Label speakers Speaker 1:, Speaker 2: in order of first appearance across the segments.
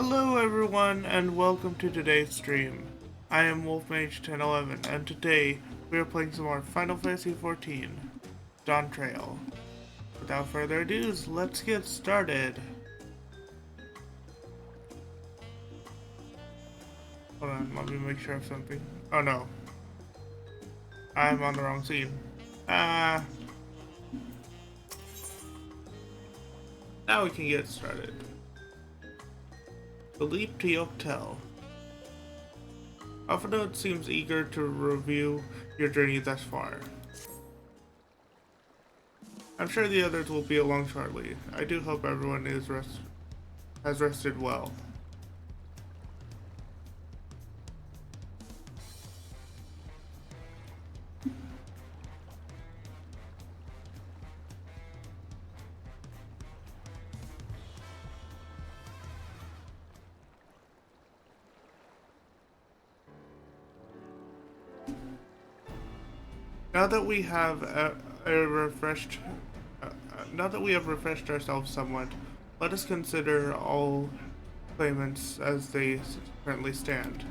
Speaker 1: Hello everyone and welcome to today's stream. I am Mage 1011 and today we are playing some more Final Fantasy XIV Dawntrail. Without further ado, let's get started. Hold on, let me make sure of something. Oh no. I'm on the wrong scene. Now we can get started. The leap to Yoktel. Alphanote seems eager to review your journey thus far. I'm sure the others will be along shortly. I do hope everyone has rested well. Now that we have refreshed ourselves somewhat, let us consider all claimants as they currently stand.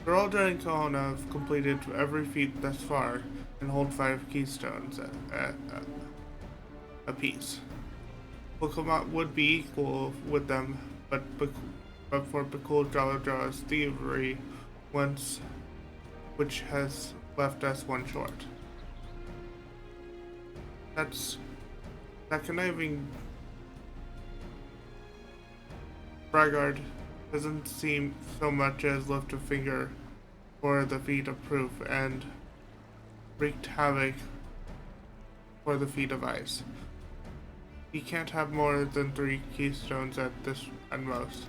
Speaker 1: Geralda and Kahana have completed every feat thus far and hold 5 keystones apiece. Pokemon would be equal with them, but for Bakul Jaladra's thievery which has left us one short. That conniving braggart doesn't seem so much as lift a finger for the feat of proof and wreaked havoc for the feat of ice. He can't have more than 3 keystones at most.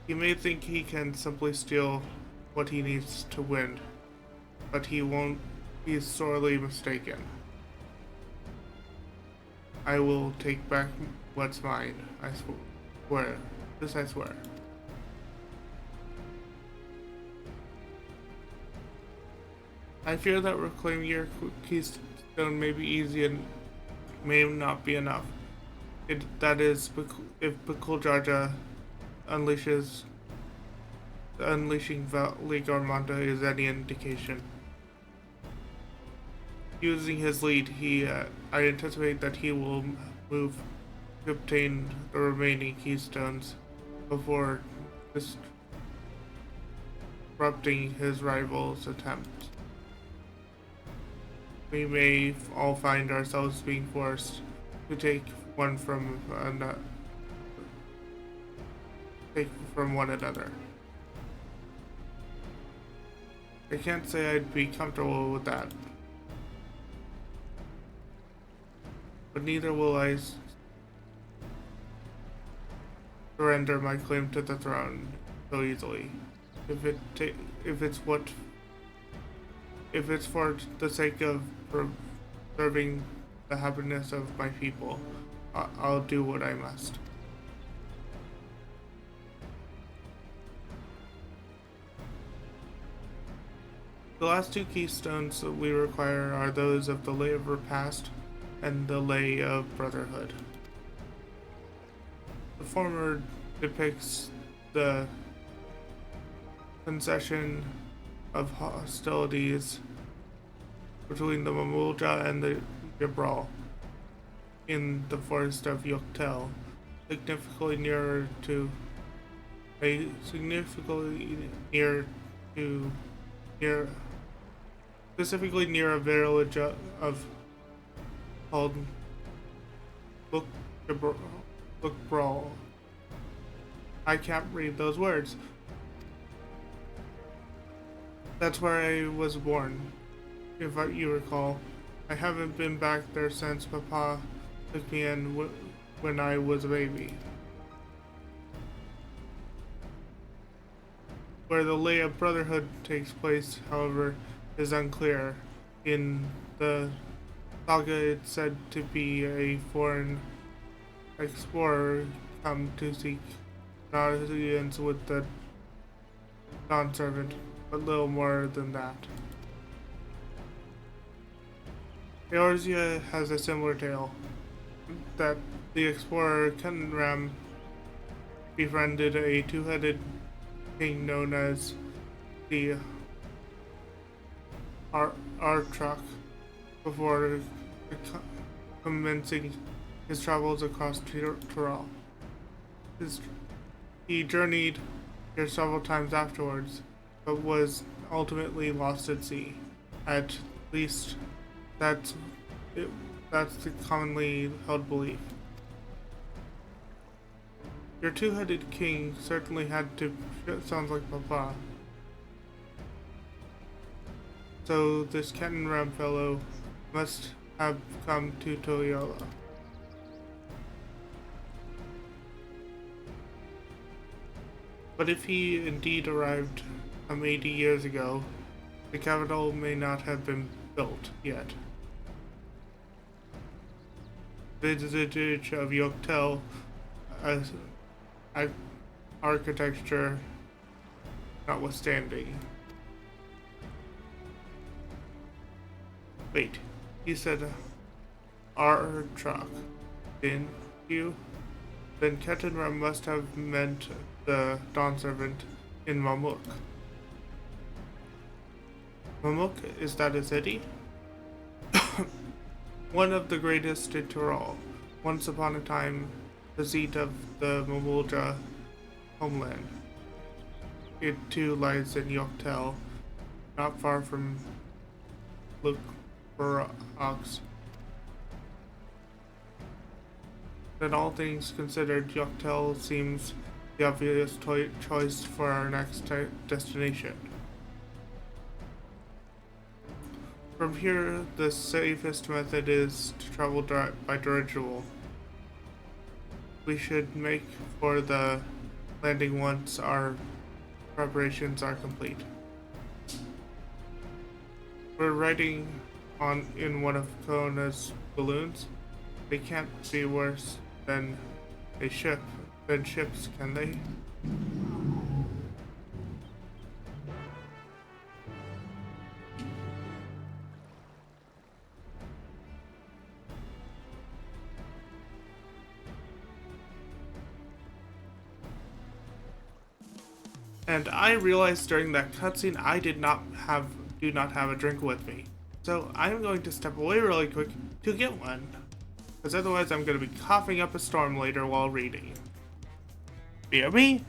Speaker 1: He may think he can simply steal what he needs to win, but he won't. He's sorely mistaken. I will take back what's mine, I swear. This I swear. I fear that reclaiming your keystone may be easy and may not be enough. That is, if Bakul unleashing League Armada is any indication. Using his lead, I anticipate that he will move to obtain the remaining keystones before disrupting his rival's attempt. We may all find ourselves being forced to take one from one another. I can't say I'd be comfortable with that. But neither will I surrender my claim to the throne so easily. If it's for the sake of preserving the happiness of my people, I'll do what I must. The last 2 keystones that we require are those of the Lay of Repast and the Lay of Brotherhood. The former depicts the concession of hostilities between the Mamulja and the Gibral in the forest of Yoktel, specifically near a village called Bookbrawl. I can't read those words. That's where I was born, if you recall. I haven't been back there since Papa took me in when I was a baby. Where the Lay of Brotherhood takes place, however, is unclear. In the saga, it's said to be a foreign explorer come to seek an audience with the Dawn Servant, but little more than that. Eorzea has a similar tale that The explorer Kenram befriended a two-headed king known as the Artrak before commencing his travels across Tyrol. He journeyed here several times afterwards, but was ultimately lost at sea. At least that's that's the commonly held belief. Your two-headed king certainly had to. Sounds like Papa. So this Kenram fellow must have come to Toyola. But if he indeed arrived some 80 years ago, the capital may not have been built yet. Visage of Yoktel as architecture notwithstanding. Wait, he said Artrak, didn't you? Then Ketenram must have meant the Dawn Servant in Mamuk. Mamuk, is that a city? One of the greatest in Tyrol. Once upon a time, the seat of the Mamulja homeland. It too lies in Yoktel, not far from Lukborox. Then all things considered, Yoktel seems the obvious choice for our next destination. From here, the safest method is to travel by dirigible. We should make for the landing once our preparations are complete. We're riding in one of Kona's balloons. They can't be worse than ships, can they? And I realized during that cutscene I do not have a drink with me. So I'm going to step away really quick to get one. Because otherwise I'm going to be coughing up a storm later while reading. Hear me?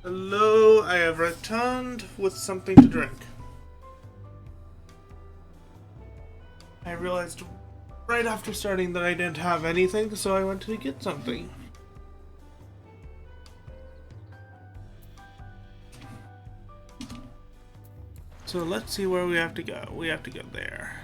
Speaker 1: Hello, I have returned with something to drink. I realized right after starting that I didn't have anything, so I went to get something. So let's see where we have to go. We have to go there.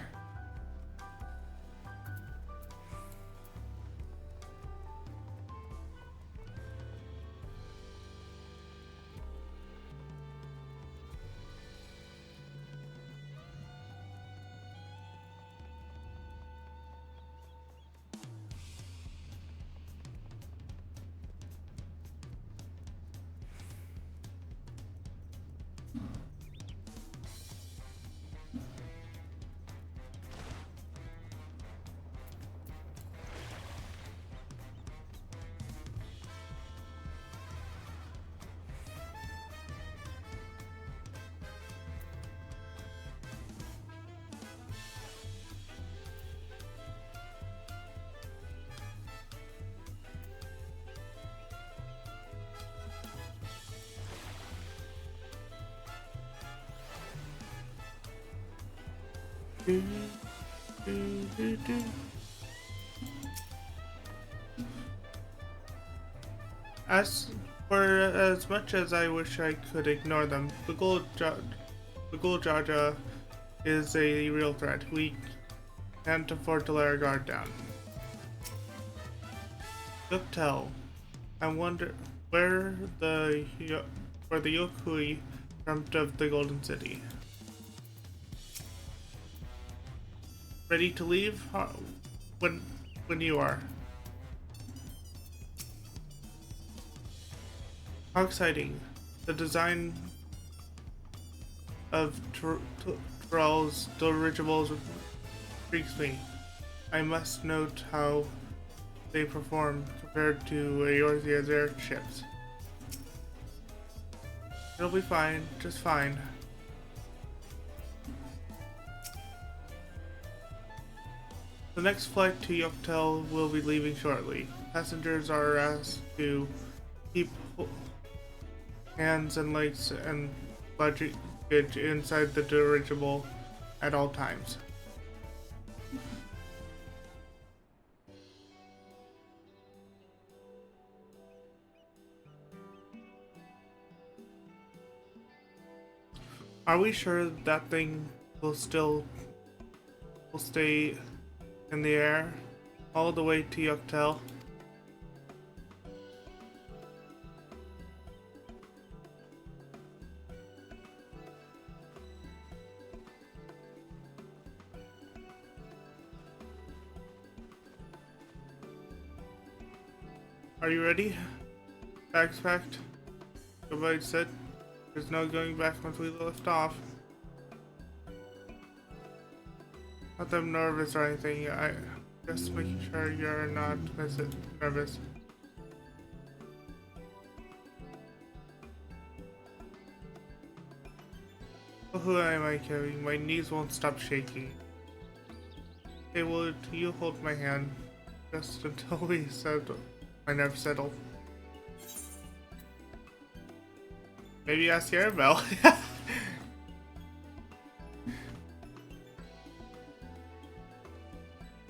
Speaker 1: As for as much as I wish I could ignore them, the Gold Jaja is a real threat. We can't afford to let our guard down. Yuktel, I wonder where the Yokui dreamt of the Golden City. Ready to leave? When you are. How exciting! The design of Terrell's dirigibles freaks me. I must note how they perform compared to Eorzea's airships. It'll be fine, just fine. The next flight to Yoktel will be leaving shortly. Passengers are asked to keep hands and legs and luggage inside the dirigible at all times. Are we sure that thing will stay in the air all the way to Yoktel? Are you ready? Bags packed? Goodbye said. There's no going back once we lift off. Not that I'm nervous or anything. I just making sure you're not nervous. Oh, who am I kidding? My knees won't stop shaking. Hey, will you hold my hand just until my nerves settle? Maybe ask Arabelle.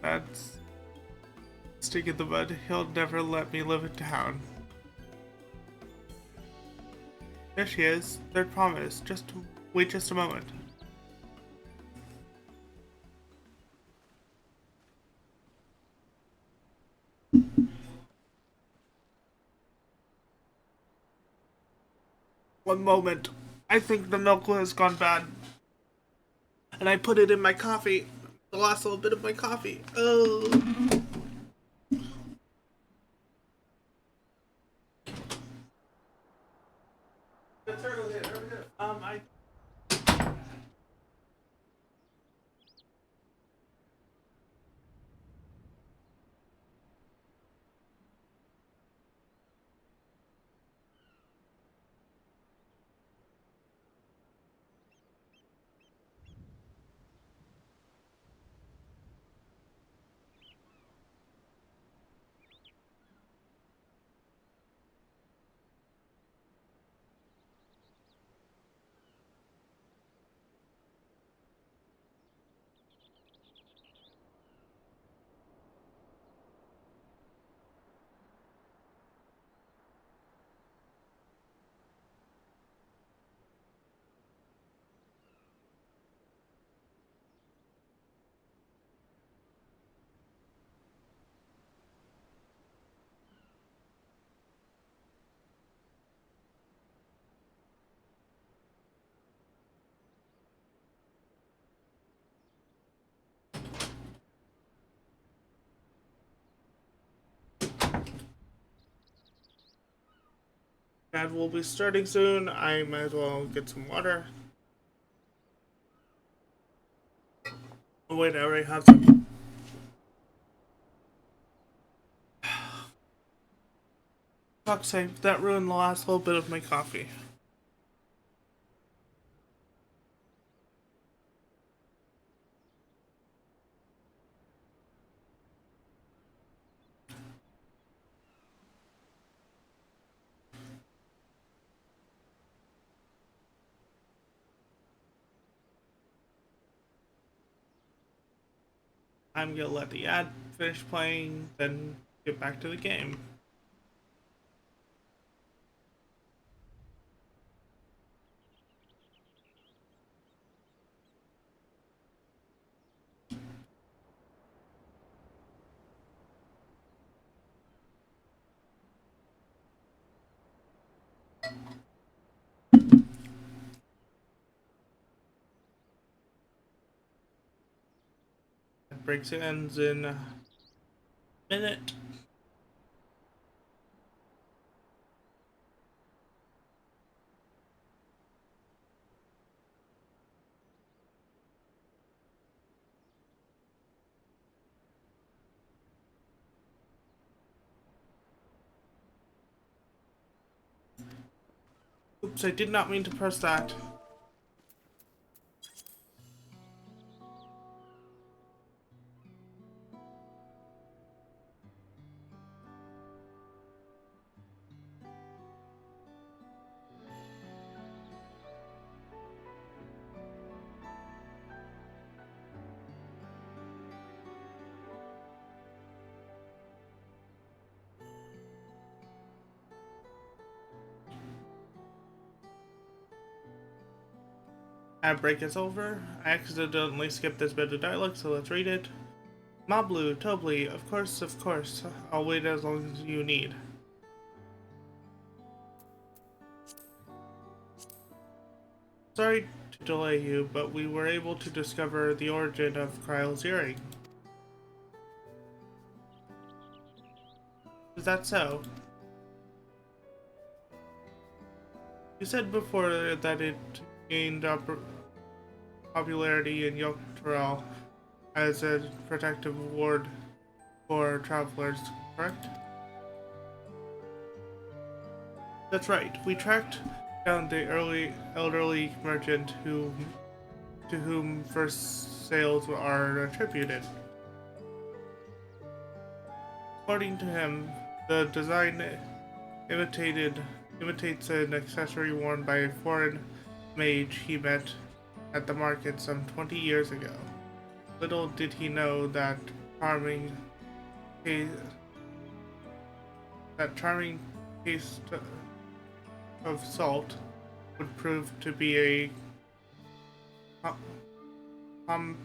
Speaker 1: That's stick in the mud. He'll never let me live in town. There she is. Third promise. Just wait just a moment. One moment. I think the milk has gone bad. And I put it in my coffee. The last little bit of my coffee. Oh. I And we'll be starting soon. I might as well get some water. Oh wait, I already have some. Fuck's sake, that ruined the last little bit of my coffee. I'm gonna let the ad finish playing, then get back to the game. Breaks ends in a minute. Oops, I did not mean to press that. Ad break is over. I accidentally skipped this bit of dialogue, so let's read it. Mablu, Tobli, of course, of course. I'll wait as long as you need. Sorry to delay you, but we were able to discover the origin of Kryle's earring. Is that so? You said before that it gained popularity in Dawntrail as a protective ward for travelers, correct? That's right. We tracked down the elderly merchant to whom first sales are attributed. According to him, the design imitates an accessory worn by a foreign mage he met at the market some 20 years ago. Little did he know that charming taste, taste of salt would prove to be a com-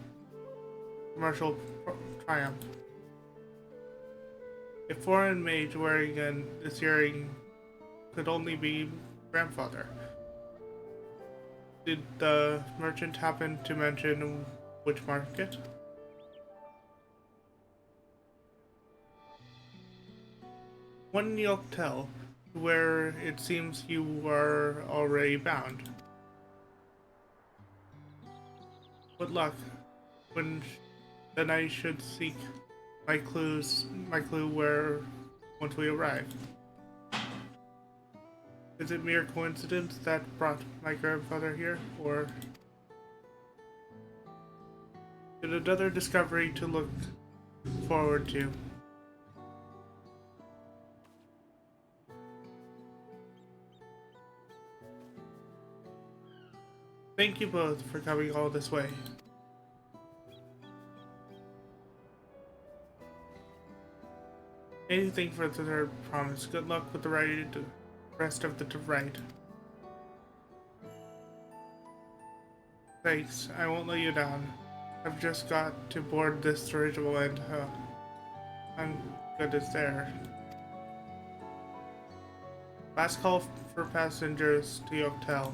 Speaker 1: commercial triumph. A foreign mage wearing this earring could only be grandfather. Did the merchant happen to mention which market? One you'll tell, where it seems you are already bound. Good luck. When then I should seek my clue where once we arrive. Is it mere coincidence that brought my grandfather here, or did another discovery to look forward to? Thank you both for coming all this way. Anything for the third promise. Good luck with the rest of the ride. Thanks, I won't let you down. I've just got to board this dirigible and I'm good as there. Last call for passengers to your hotel.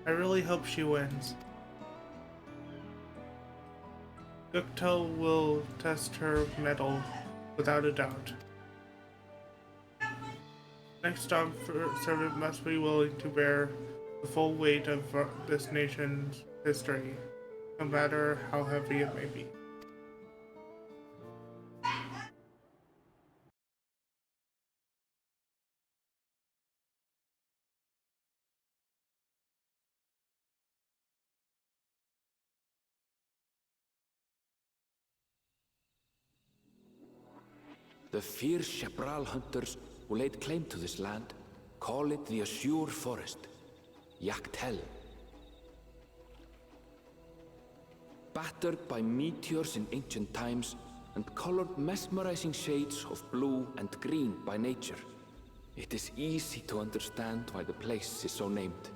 Speaker 1: I really hope she wins. Guktel will test her mettle without a doubt. Next dog servant must be willing to bear the full weight of this nation's history, no matter how heavy it may be.
Speaker 2: The fierce Chapral hunters who laid claim to this land call it the Azure Forest, Yaktel. Battered by meteors in ancient times and colored mesmerizing shades of blue and green by nature, it is easy to understand why the place is so named.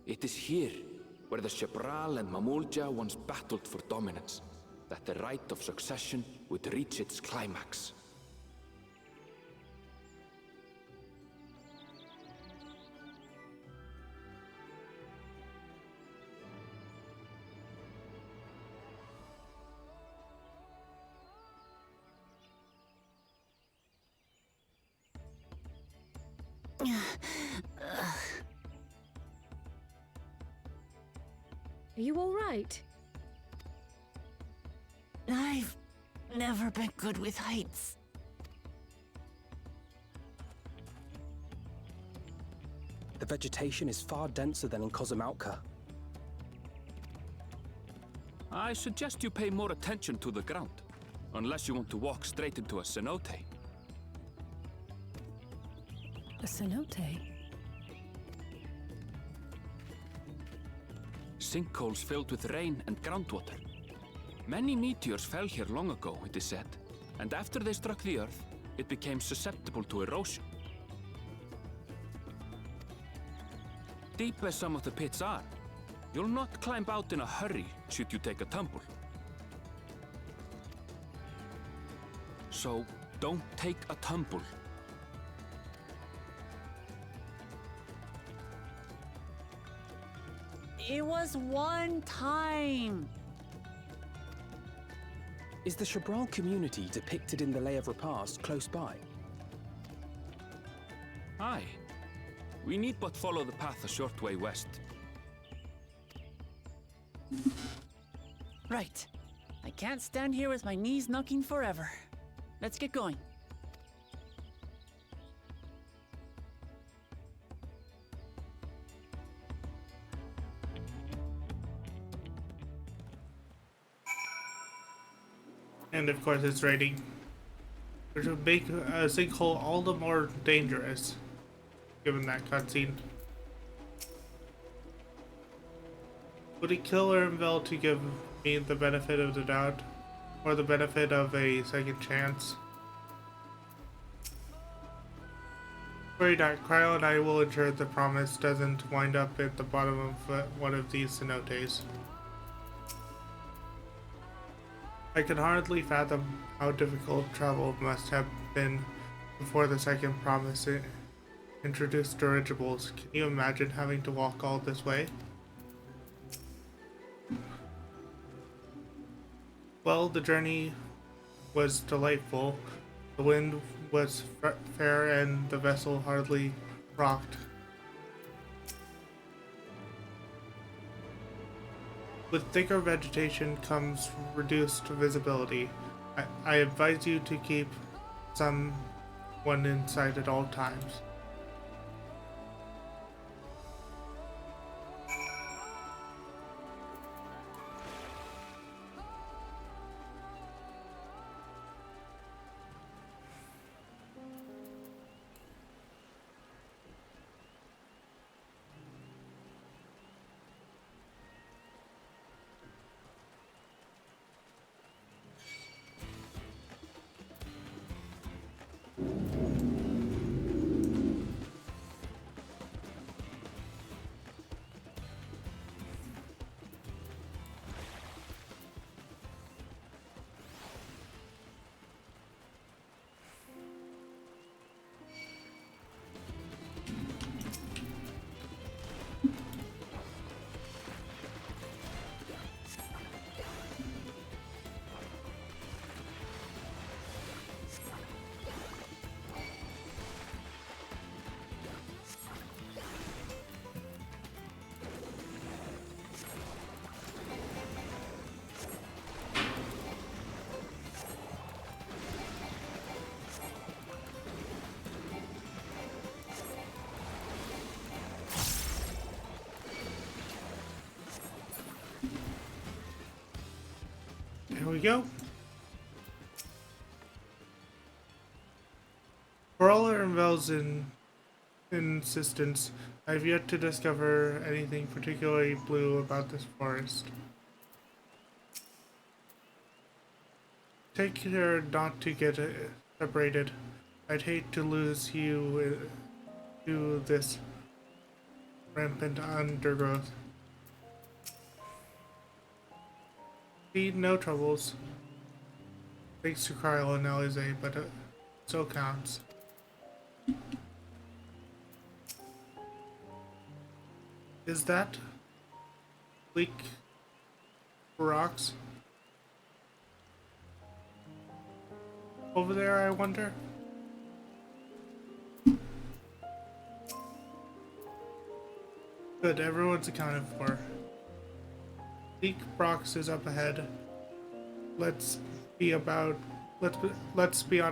Speaker 2: It is here, where the Chapral and Mamulja once battled for dominance, that the right of succession would reach its climax.
Speaker 3: Are you all right?
Speaker 4: I've never been good with heights.
Speaker 5: The vegetation is far denser than in Kozumautka.
Speaker 2: I suggest you pay more attention to the ground, unless you want to walk straight into a cenote.
Speaker 3: A cenote?
Speaker 2: Sinkholes filled with rain and groundwater. Many meteors fell here long ago, it is said, and after they struck the Earth, it became susceptible to erosion. Deep as some of the pits are, you'll not climb out in a hurry should you take a tumble. So, don't take a tumble.
Speaker 4: It was one time.
Speaker 5: Is the Chapral community depicted in the Lay of Repast close by?
Speaker 2: Aye. We need but follow the path a short way west.
Speaker 4: Right. I can't stand here with my knees knocking forever. Let's get going.
Speaker 1: And of course it's raining, which would make a sinkhole all the more dangerous, given that cutscene. Would it kill Ernville to give me the benefit of the doubt, or the benefit of a second chance? Worry not, Cryo and I will ensure the promise doesn't wind up at the bottom of one of these cenotes. I can hardly fathom how difficult travel must have been before the second promise introduced dirigibles. Can you imagine having to walk all this way? Well, the journey was delightful. The wind was fair and the vessel hardly rocked. With thicker vegetation comes reduced visibility. I advise you to keep someone in sight at all times. we go. For all Arvel's insistence, I've yet to discover anything particularly blue about this forest. Take care not to get separated. I'd hate to lose you to this rampant undergrowth. See, no troubles. Thanks to Kyle and Alize, but it still counts. Is that leak rocks over there, I wonder? Good, everyone's accounted for. Leak Brox is up ahead. Let's be on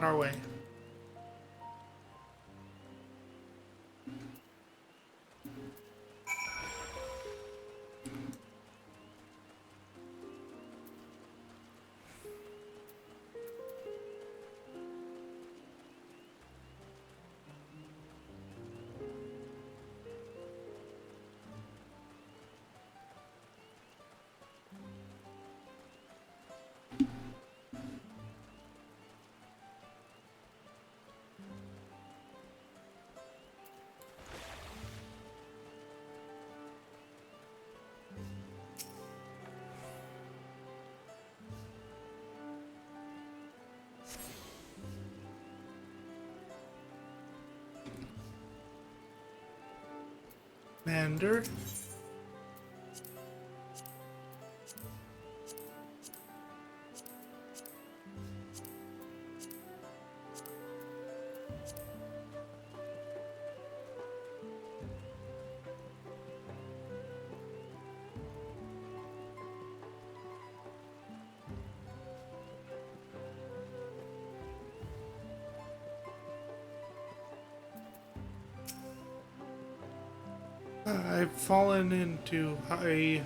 Speaker 1: our way. Commander. I've fallen into a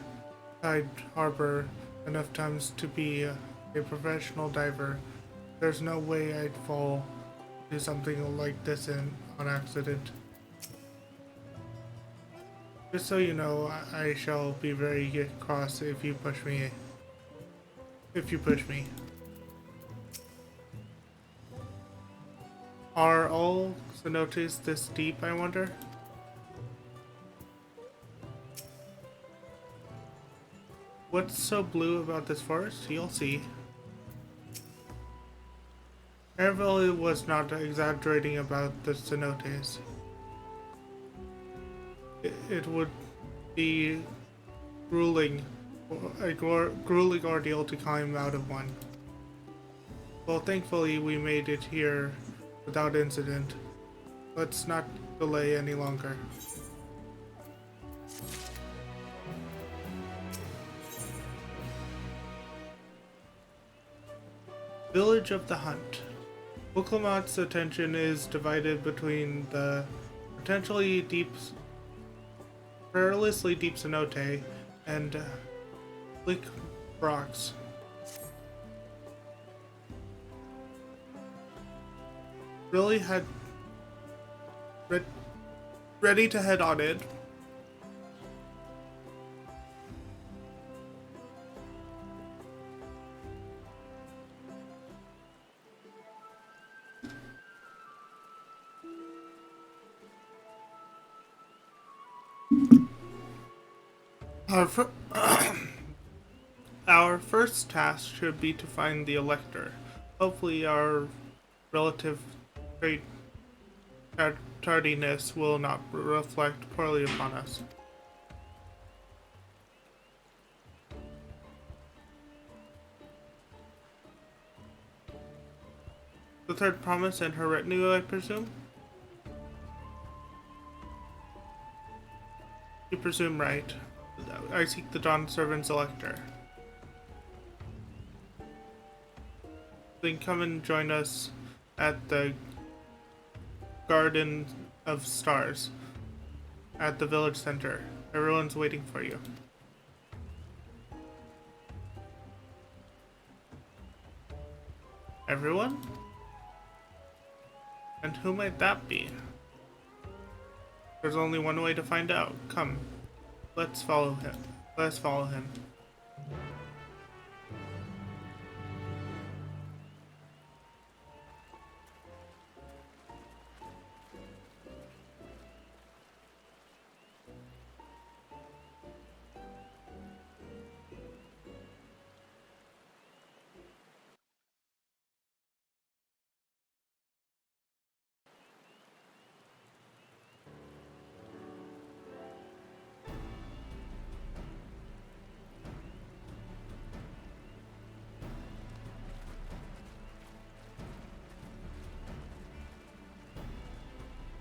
Speaker 1: tide harbor enough times to be a professional diver. There's no way I'd fall into something like this on accident. Just so you know, I shall be very cross if you push me. Are all cenotes this deep, I wonder? What's so blue about this forest? You'll see. Arvel was not exaggerating about the cenotes. It would be a grueling ordeal to climb out of one. Well, thankfully we made it here without incident. Let's not delay any longer. Village of the Hunt. Wuklamot's attention is divided between the perilously deep cenote and Lick Brox. Really had ready to head on it. Our first task should be to find the Elector. Hopefully our relative tardiness will not reflect poorly upon us. The third promise and her retinue, I presume? You presume right. I seek the Dawn Servant's Elector. Then come and join us at the Garden of Stars at the village center. Everyone's waiting for you. Everyone? And who might that be? There's only one way to find out. Come, let's follow him. Let's follow him.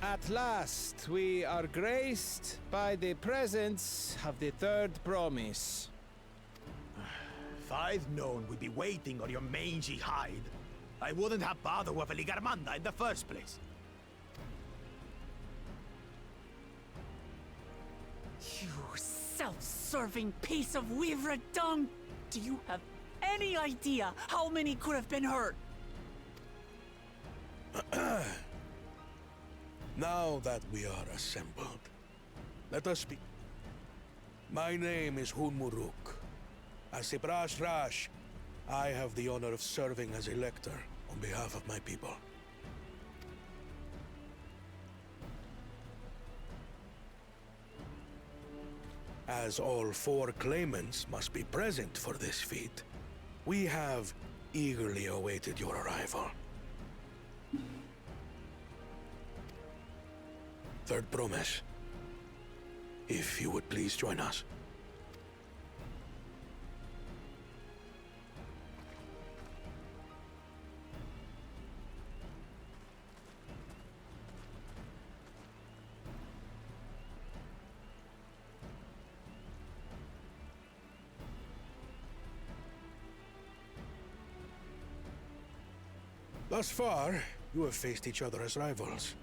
Speaker 6: At last, we are graced by the presence of the third promise.
Speaker 7: If I'd known we'd be waiting on your mangy hide, I wouldn't have bothered with a Ligarmanda in the first place.
Speaker 4: You self-serving piece of weaver dung! Do you have any idea how many could have been hurt?
Speaker 8: Now that we are assembled, let us speak. My name is Hunmuruk. As Sibrash Rash, I have the honor of serving as elector on behalf of my people. As all 4 claimants must be present for this feat, we have eagerly awaited your arrival. Third promise. If you would please join us. Thus far, you have faced each other as rivals.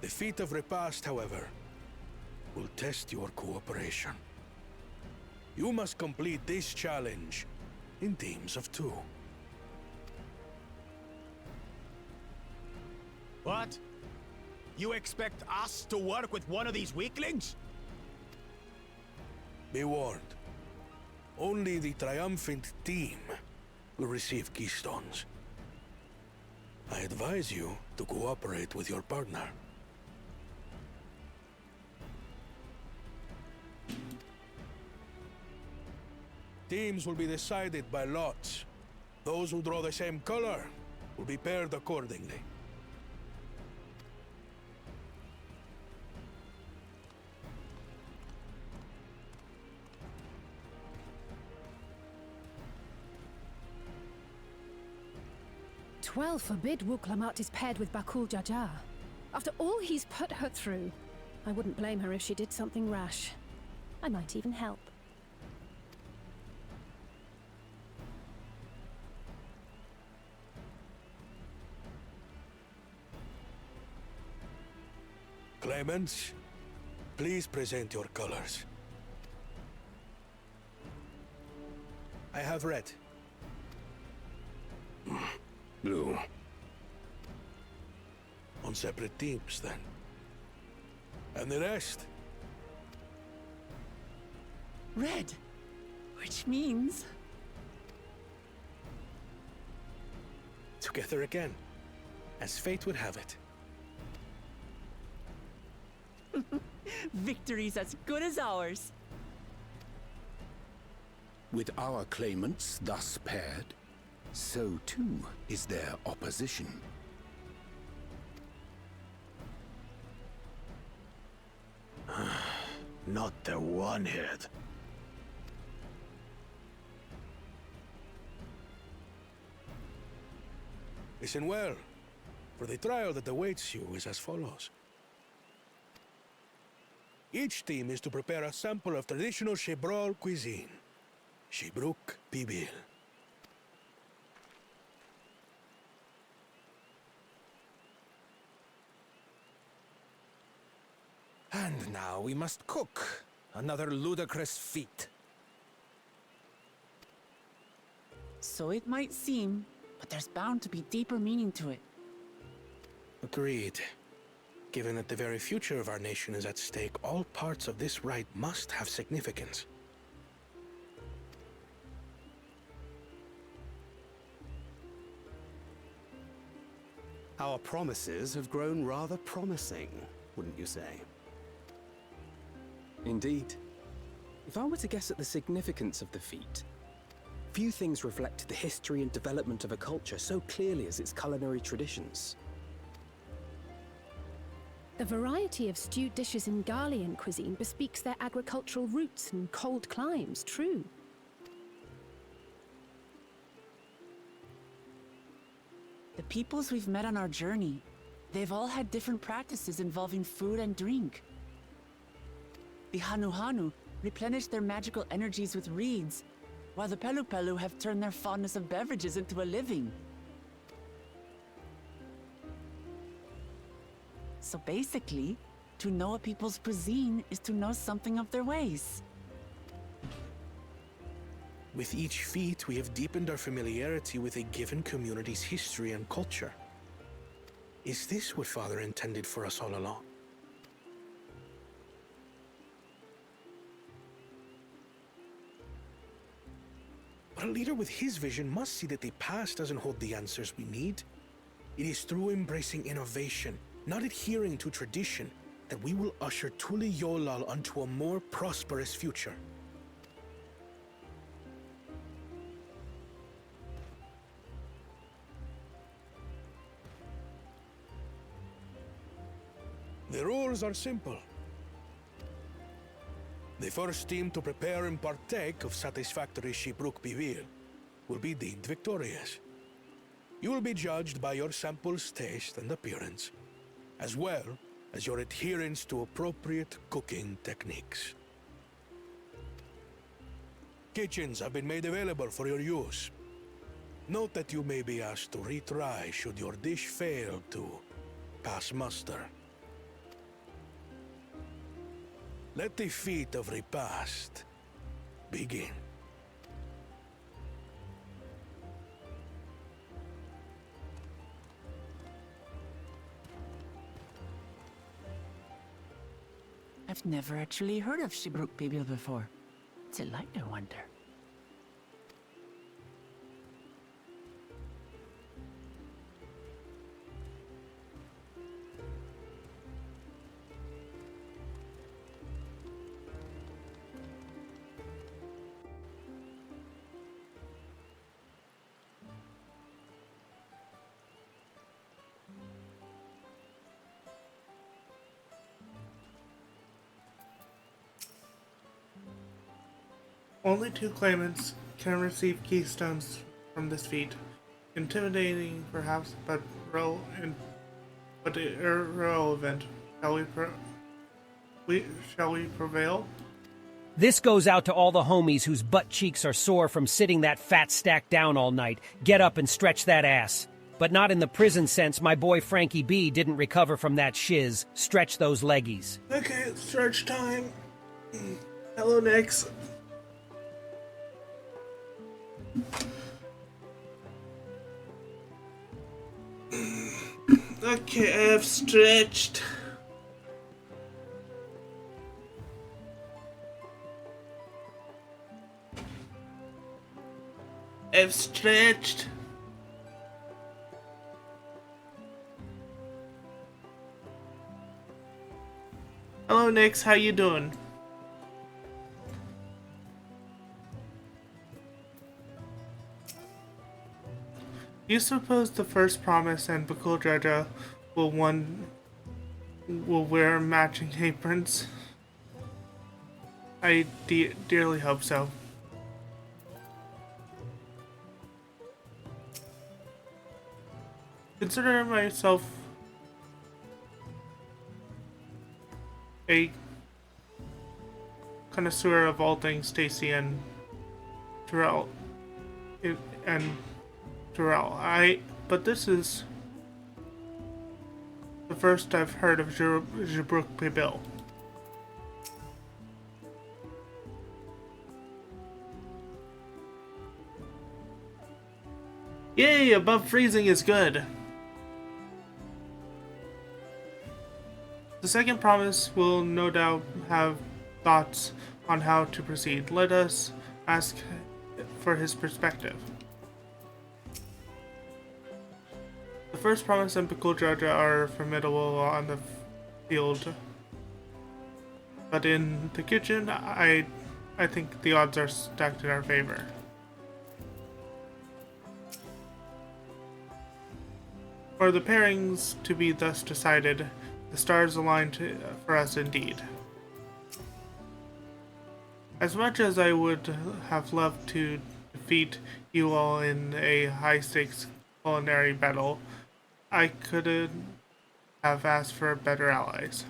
Speaker 8: The feat of repast, however, will test your cooperation. You must complete this challenge in teams of 2.
Speaker 7: What? You expect us to work with one of these weaklings?
Speaker 8: Be warned. Only the triumphant team will receive keystones. I advise you to cooperate with your partner. Teams will be decided by lots. Those who draw the same color will be paired accordingly.
Speaker 3: Twelve forbid Wuklamat is paired with Bakul Jaja. After all he's put her through, I wouldn't blame her if she did something rash. I might even help.
Speaker 8: Claimants, please present your colors. I have red. Blue. On separate teams, then. And the rest?
Speaker 4: Red. Which means...
Speaker 8: Together again, as fate would have it.
Speaker 4: victory's as good as ours.
Speaker 9: With our claimants thus paired, so too is their opposition.
Speaker 7: Not the one-head.
Speaker 8: Listen well, for the trial that awaits you is as follows. Each team is to prepare a sample of traditional Shebrol cuisine. Shibruk Pibil.
Speaker 6: And now we must cook. Another ludicrous feat.
Speaker 4: So it might seem, but there's bound to be deeper meaning to it.
Speaker 8: Agreed. Given that the very future of our nation is at stake, all parts of this rite must have significance.
Speaker 10: Our promises have grown rather promising, wouldn't you say?
Speaker 5: Indeed. If I were to guess at the significance of the feat, few things reflect the history and development of a culture so clearly as its culinary traditions.
Speaker 3: The variety of stewed dishes in Garlean cuisine bespeaks their agricultural roots and cold climes, true.
Speaker 4: The peoples we've met on our journey, they've all had different practices involving food and drink. The Hanu replenish their magical energies with reeds, while the Pelu have turned their fondness of beverages into a living. So basically, to know a people's cuisine is to know something of their ways.
Speaker 8: With each feat, we have deepened our familiarity with a given community's history and culture. Is this what Father intended for us all along? But a leader with his vision must see that the past doesn't hold the answers we need. It is through embracing innovation, not adhering to tradition, that we will usher Tuli Yolal onto a more prosperous future. The rules are simple. The first team to prepare and partake of satisfactory Shibruk Bivir will be deemed victorious. You will be judged by your sample's taste and appearance, as well as your adherence to appropriate cooking techniques. Kitchens have been made available for your use. Note that you may be asked to retry should your dish fail to pass muster. Let the feat of repast begin.
Speaker 4: I've never actually heard of Shibruk Bibil before. What's it like, I wonder?
Speaker 1: Only 2 claimants can receive keystones from this feat. Intimidating, perhaps, but irrelevant. Shall we prevail?
Speaker 11: This goes out to all the homies whose butt cheeks are sore from sitting that fat stack down all night. Get up and stretch that ass. But not in the prison sense. My boy Frankie B didn't recover from that shiz. Stretch those leggies.
Speaker 1: Okay, stretch time. Hello, Nix. Okay, I've stretched. I've stretched. Hello, Nix. How you doing? You suppose the first promise and Bakul Jaja will wear matching aprons? I dearly hope so. Consider myself a connoisseur of all things Stacy and Terrell. But this is the first I've heard of Shibruk Bibil. Yay, above freezing is good. The second promise will no doubt have thoughts on how to proceed. Let us ask for his perspective. The first promise and Bakuljaja are formidable on the field, but in the kitchen, I think the odds are stacked in our favor. For the pairings to be thus decided, the stars aligned for us indeed. As much as I would have loved to defeat you all in a high-stakes culinary battle, I couldn't have asked for better allies.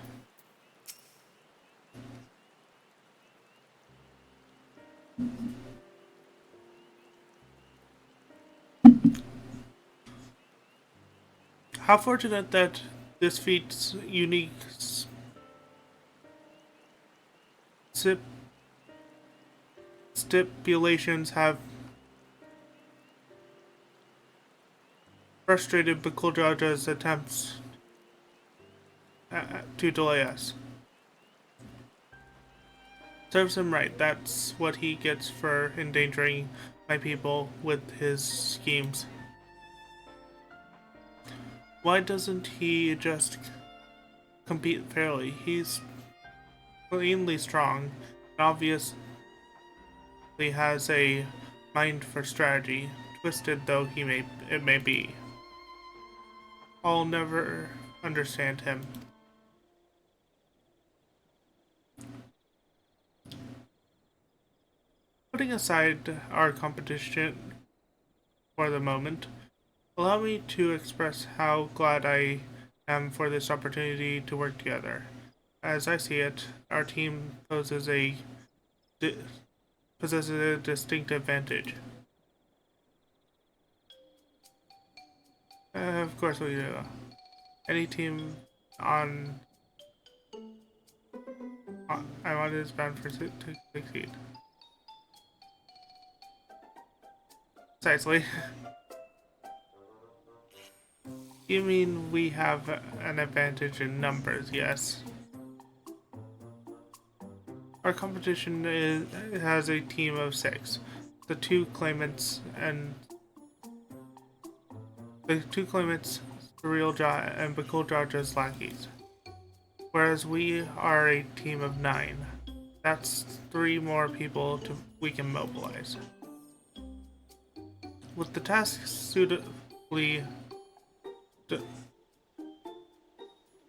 Speaker 1: How fortunate that this feat's unique stipulations have frustrated Bakuljaja's attempts to delay us. Serves him right. That's what he gets for endangering my people with his schemes. Why doesn't he just compete fairly? He's plainly strong and obviously has a mind for strategy, twisted though it may be. I'll never understand him. Putting aside our competition for the moment, allow me to express how glad I am for this opportunity to work together. As I see it, our team possesses a distinct advantage. Of course we do. Any team I'm on is bound to succeed. Precisely. You mean we have an advantage in numbers, yes. Our competition has a team of 6. The two claimants, Surrealjaw and Bakuljaja's lackeys. Whereas we are a team of 9. That's 3 more people we can mobilize. With the task suitably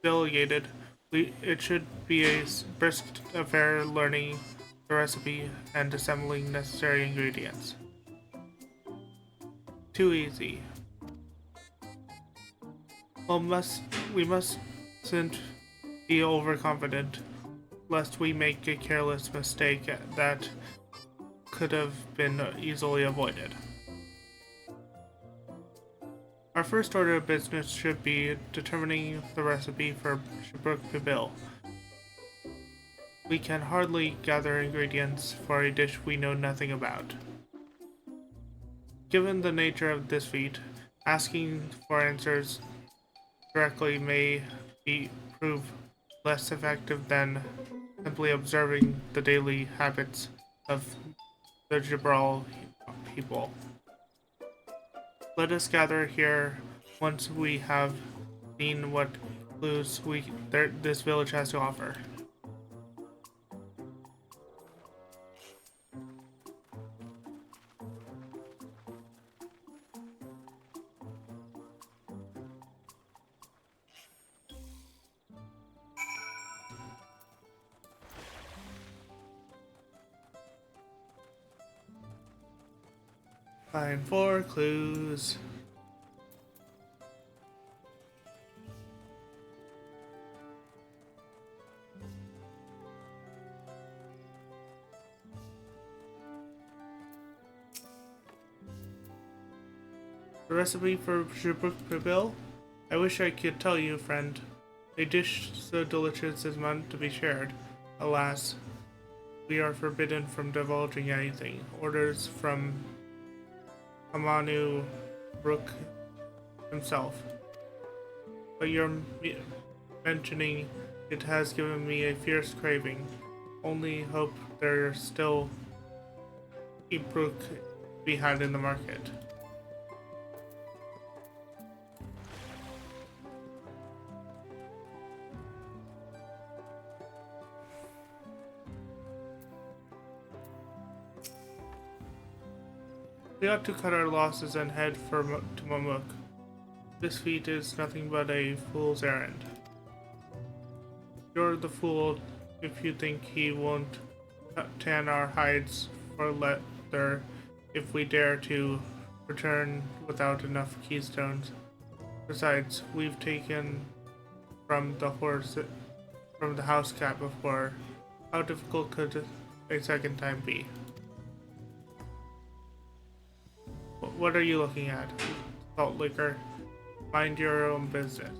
Speaker 1: delegated, it should be a brisk affair learning the recipe and assembling necessary ingredients. Too easy. Well, we mustn't be overconfident, lest we make a careless mistake that could have been easily avoided. Our first order of business should be determining the recipe for Shubruk Pibil. We can hardly gather ingredients for a dish we know nothing about. Given the nature of this feat, asking for answers directly may prove less effective than simply observing the daily habits of the Jabral people. Let us gather here once we have seen what clues this village has to offer. Find 4 clues. The recipe for Shubruk Pibil? I wish I could tell you, friend. A dish so delicious is meant to be shared. Alas, we are forbidden from divulging anything. Orders from Amanu Rook himself. But your mentioning it has given me a fierce craving. Only hope there's still a brook to be had in the market. We ought to cut our losses and head to Mamuk. This feat is nothing but a fool's errand. You're the fool if you think he won't tan our hides for leather if we dare to return without enough keystones. Besides, we've taken from the house cat before. How difficult could a second time be? What are you looking at? Salt liquor. Mind your own business.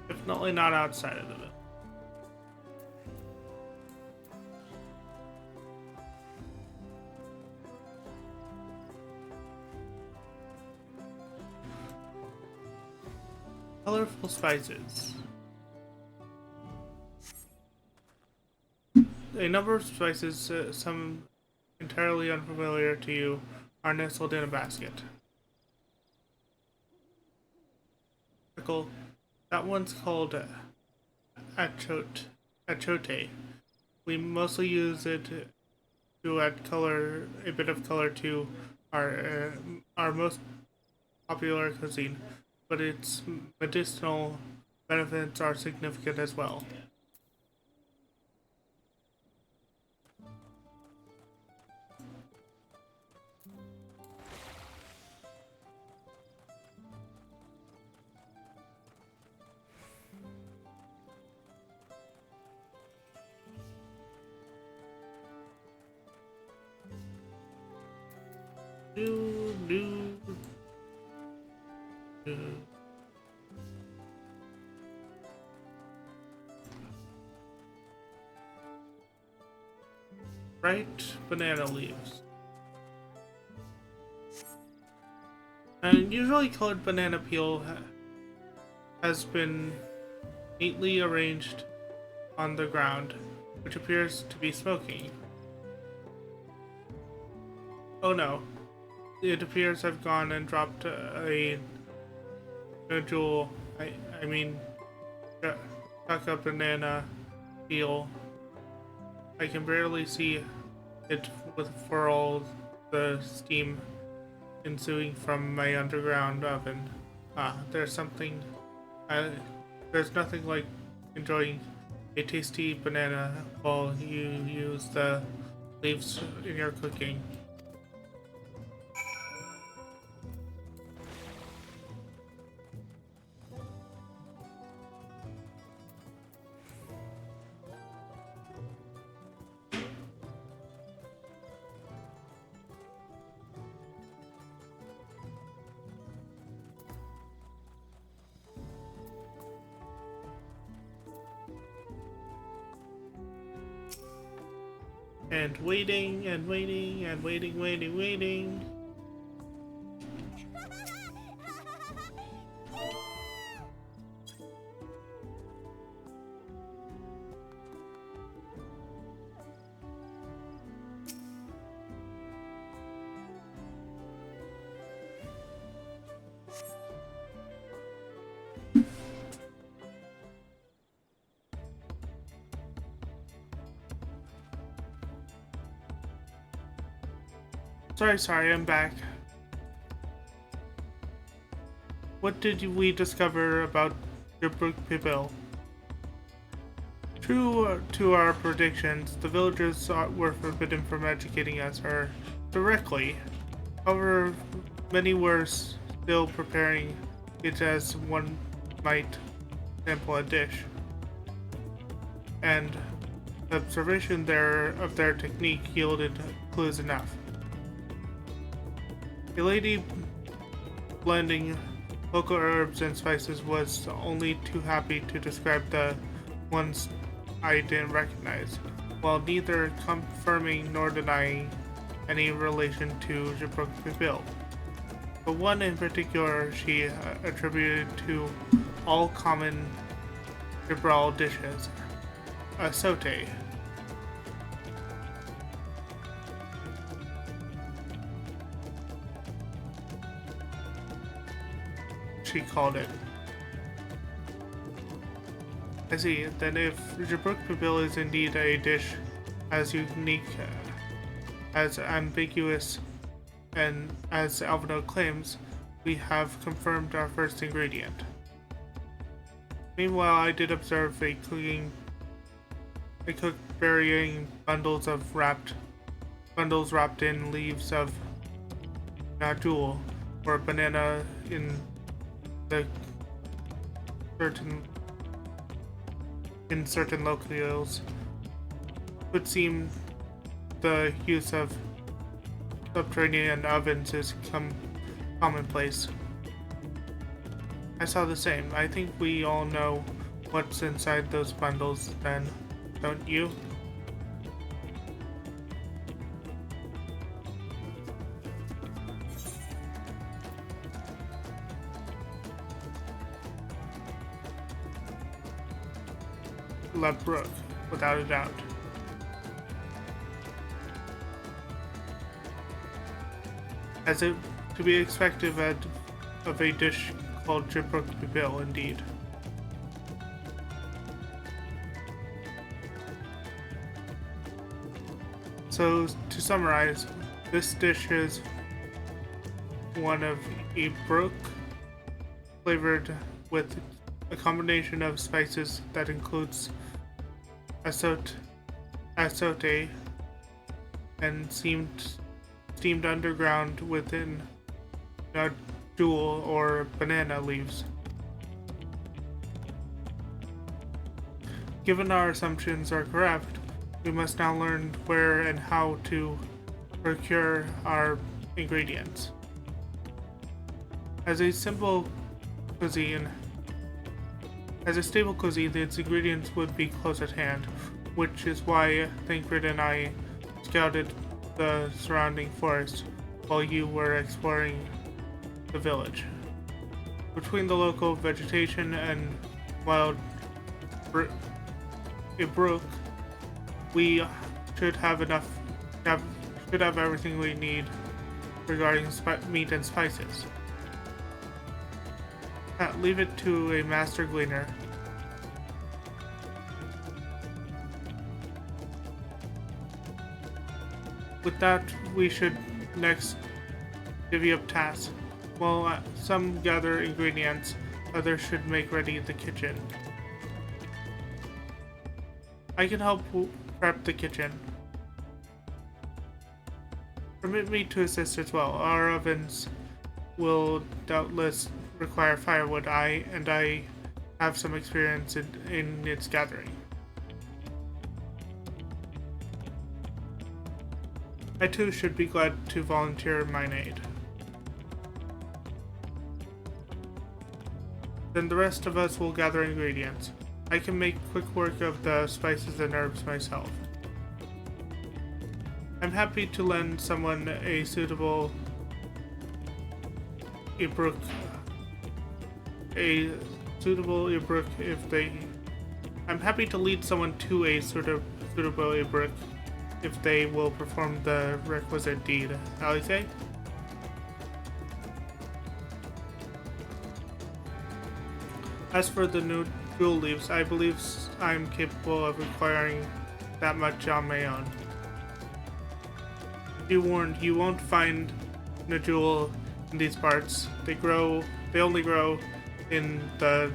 Speaker 1: Definitely not outside of the village. Colorful spices. A number of spices, some entirely unfamiliar to you, are nestled in a basket. Pickle. That one's called achote. We mostly use it to add a bit of color to our most popular cuisine, but its medicinal benefits are significant as well. Bright banana leaves. An usually colored banana peel has been neatly arranged on the ground, which appears to be smoking. Oh no. It appears I've gone and dropped a jewel. I mean, stuck a banana peel. I can barely see it for all the steam ensuing from my underground oven. There's nothing like enjoying a tasty banana while you use the leaves in your cooking. And waiting and waiting and waiting. Sorry, I'm back. What did we discover about Jibruk Pibil. True to our predictions, the villagers were forbidden from educating us her directly. However, many were still preparing it as one might sample a dish. And observation of their technique yielded clues enough. A lady blending local herbs and spices was only too happy to describe the ones I didn't recognize, while neither confirming nor denying any relation to Jibruk Pibil. But one in particular she attributed to all common Gibral dishes, a saute. She called it. I see. Then if Jibruk Pibil is indeed a dish as unique, as ambiguous, and as Alvino claims, we have confirmed our first ingredient. Meanwhile, I did observe a cook burying bundles wrapped in leaves of najul or banana in certain locales. It would seem the use of subterranean ovens is commonplace. I saw the same. I think we all know what's inside those bundles then, don't you? Brook, without a doubt. As it to be expected of a dish called Jibruk Pibil, indeed. So, to summarize, this dish is one of a brook flavored with a combination of spices that includes azote and steamed underground within jewel or banana leaves. Given our assumptions are correct, we must now learn where and how to procure our ingredients. As a stable cuisine, its ingredients would be close at hand, which is why Thancred and I scouted the surrounding forest while you were exploring the village. Between the local vegetation and wild brook, we should have everything we need regarding meat and spices. Leave it to a master gleaner. With that, we should next divvy up tasks. While some gather ingredients, others should make ready the kitchen. I can help prep the kitchen. Permit me to assist as well. Our ovens will doubtless require firewood, and I have some experience in its gathering. I too should be glad to volunteer mine aid. Then the rest of us will gather ingredients. I can make quick work of the spices and herbs myself. I'm happy to lend someone a suitable Ibruk if they... I'm happy to lead someone to a suitable Ibruk if they will perform the requisite deed. Alice? As for the new jewel leaves, I believe I'm capable of acquiring that much on my own. Be warned, you won't find Najul in these parts. They only grow in the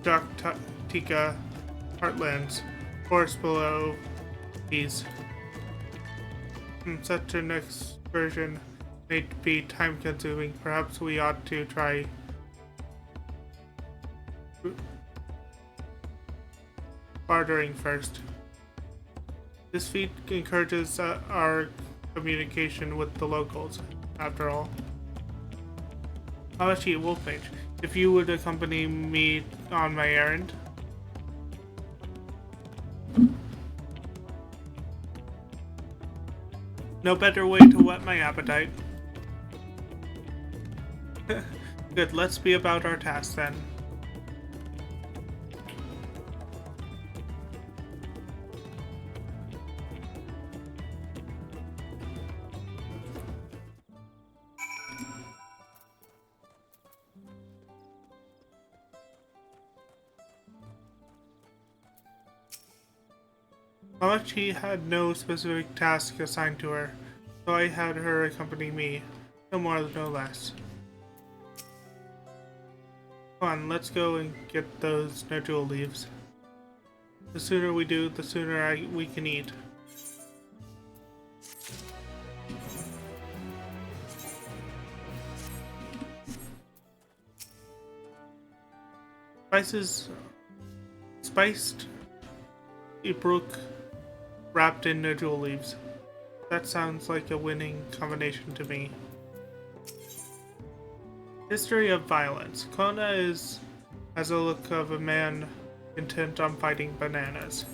Speaker 1: Tika heartlands, forest below these. Such an excursion may be time-consuming. Perhaps we ought to try bartering first. This feat encourages our communication with the locals, after all. Hawashi Wolfmage, if you would accompany me on my errand. No better way to whet my appetite. Good, let's be about our task then. Malachi had no specific task assigned to her, so I had her accompany me, no more no less. Come on, let's go and get those nodule leaves. The sooner we do, the sooner we can eat. Spiced Ibruk wrapped in nodule leaves. That sounds like a winning combination to me. History of violence. Kona has a look of a man intent on fighting bananas.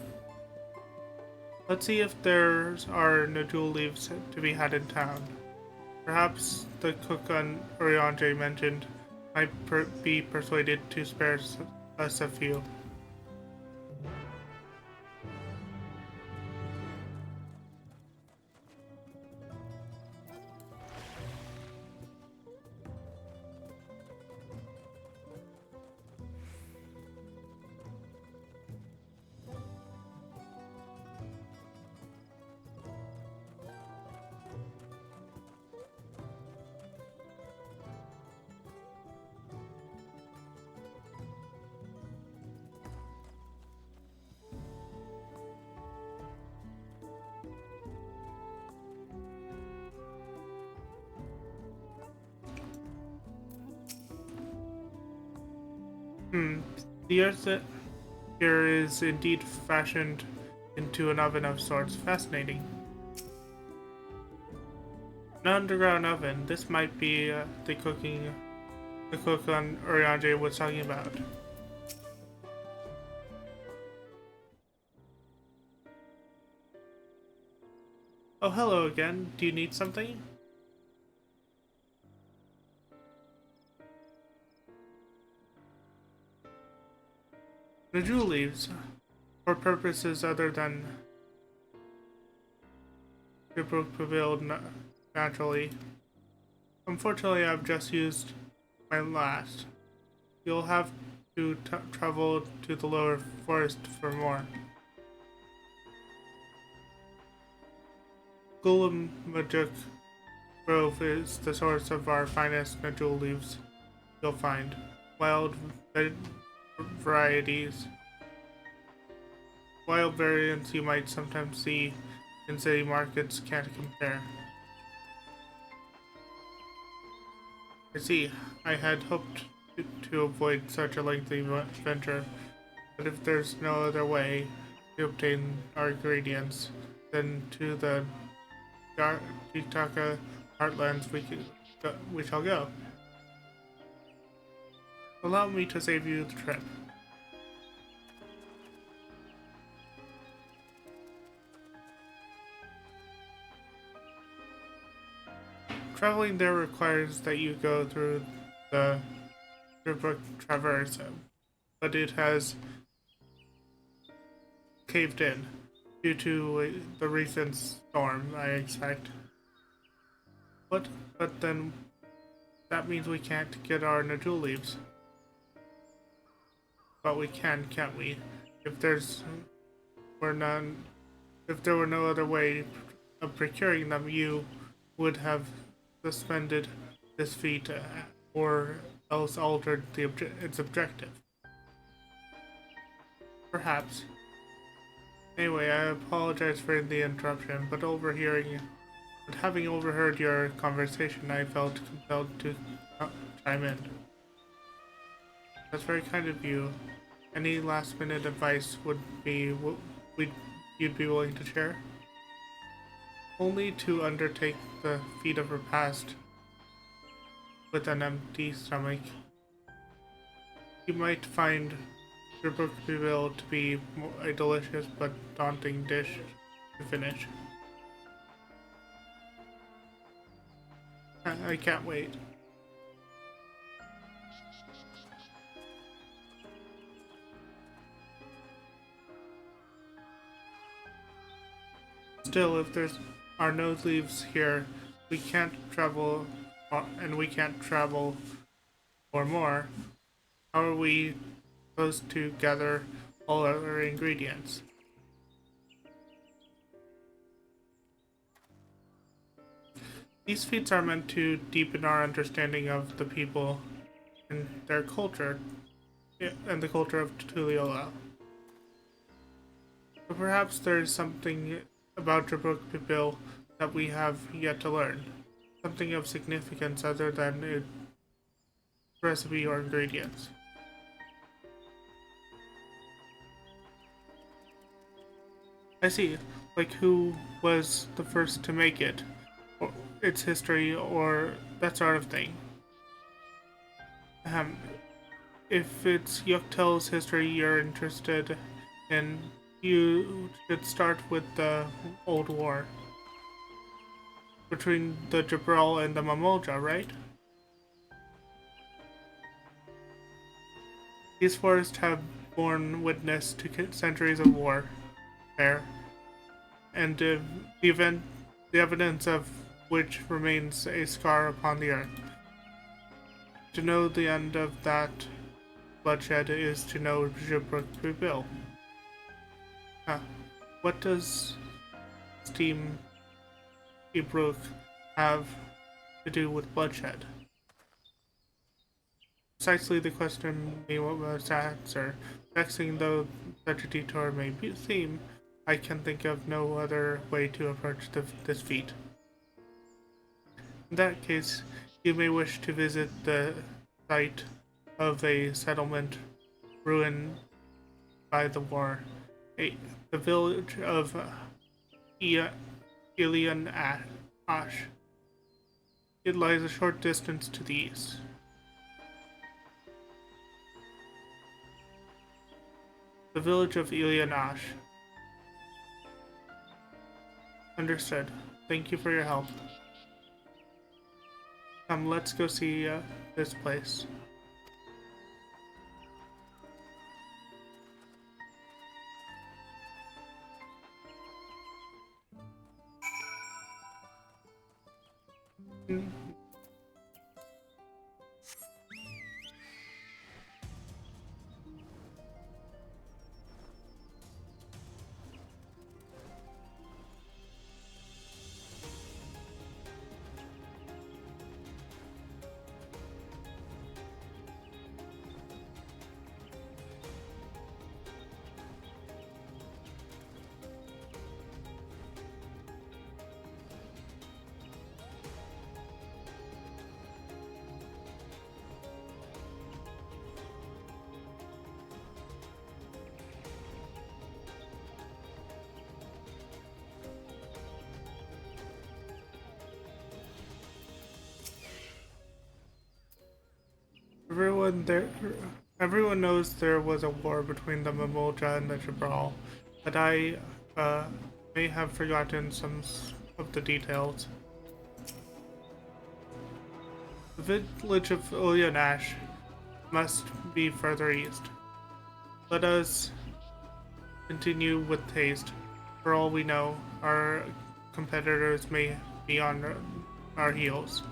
Speaker 1: Let's see if there are nodule leaves to be had in town. Perhaps the cook on Oriange mentioned might be persuaded to spare us a few. The earth here is indeed fashioned into an oven of sorts. Fascinating. An underground oven. This might be the cook on Oriange was talking about. Oh, hello again. Do you need something? Nodule leaves, for purposes other than to prevailed naturally. Unfortunately, I've just used my last. You'll have to travel to the lower forest for more. Gulamajuk Grove is the source of our finest nodule leaves you'll find. Wild varieties. Wild variants you might sometimes see in city markets can't compare. I see. I had hoped to avoid such a lengthy venture, but if there's no other way to obtain our ingredients, then to the Jitaka heartlands we shall go. Allow me to save you the trip. Traveling there requires that you go through the River Traverse, but it has caved in due to the recent storm, I expect. But then that means we can't get our nodule leaves. But we can, can't we? If there were no other way of procuring them, you would have suspended this feat or else altered its objective. Perhaps. Anyway, I apologize for the interruption, but having overheard your conversation, I felt compelled to chime in. That's very kind of you. Any last-minute advice you'd be willing to share? Only to undertake the feat of repast with an empty stomach. You might find Ffxiv to be a delicious but daunting dish to finish. I can't wait. Still, if there are no leaves here, we can't travel, and we can't travel or more. How are we supposed to gather all our ingredients? These feats are meant to deepen our understanding of the people and their culture, and the culture of Tutuola. But perhaps there is something about Ffxiv that we have yet to learn. Something of significance other than its recipe or ingredients. I see. Like who was the first to make it, or its history, or that sort of thing. If it's Yuktel's history you're interested in, you should start with the Old War between the Jabral and the Mamolja, right? These forests have borne witness to centuries of war there, and the evidence of which remains a scar upon the earth. To know the end of that bloodshed is to know Ffxiv. What does Steam Ibruk have to do with bloodshed? Precisely the question me must answer. Vexing though such a detour may seem, I can think of no other way to approach this feat. In that case, you may wish to visit the site of a settlement ruined by the war, the village of Ilian Ash. It lies a short distance to the east. The village of Ilian Ash. Understood. Thank you for your help. Come, let's go see this place. Everyone knows there was a war between the Mamolja and the Jabral, but I may have forgotten some of the details. The village of Ulyanash must be further east. Let us continue with haste. For all we know, our competitors may be on our heels.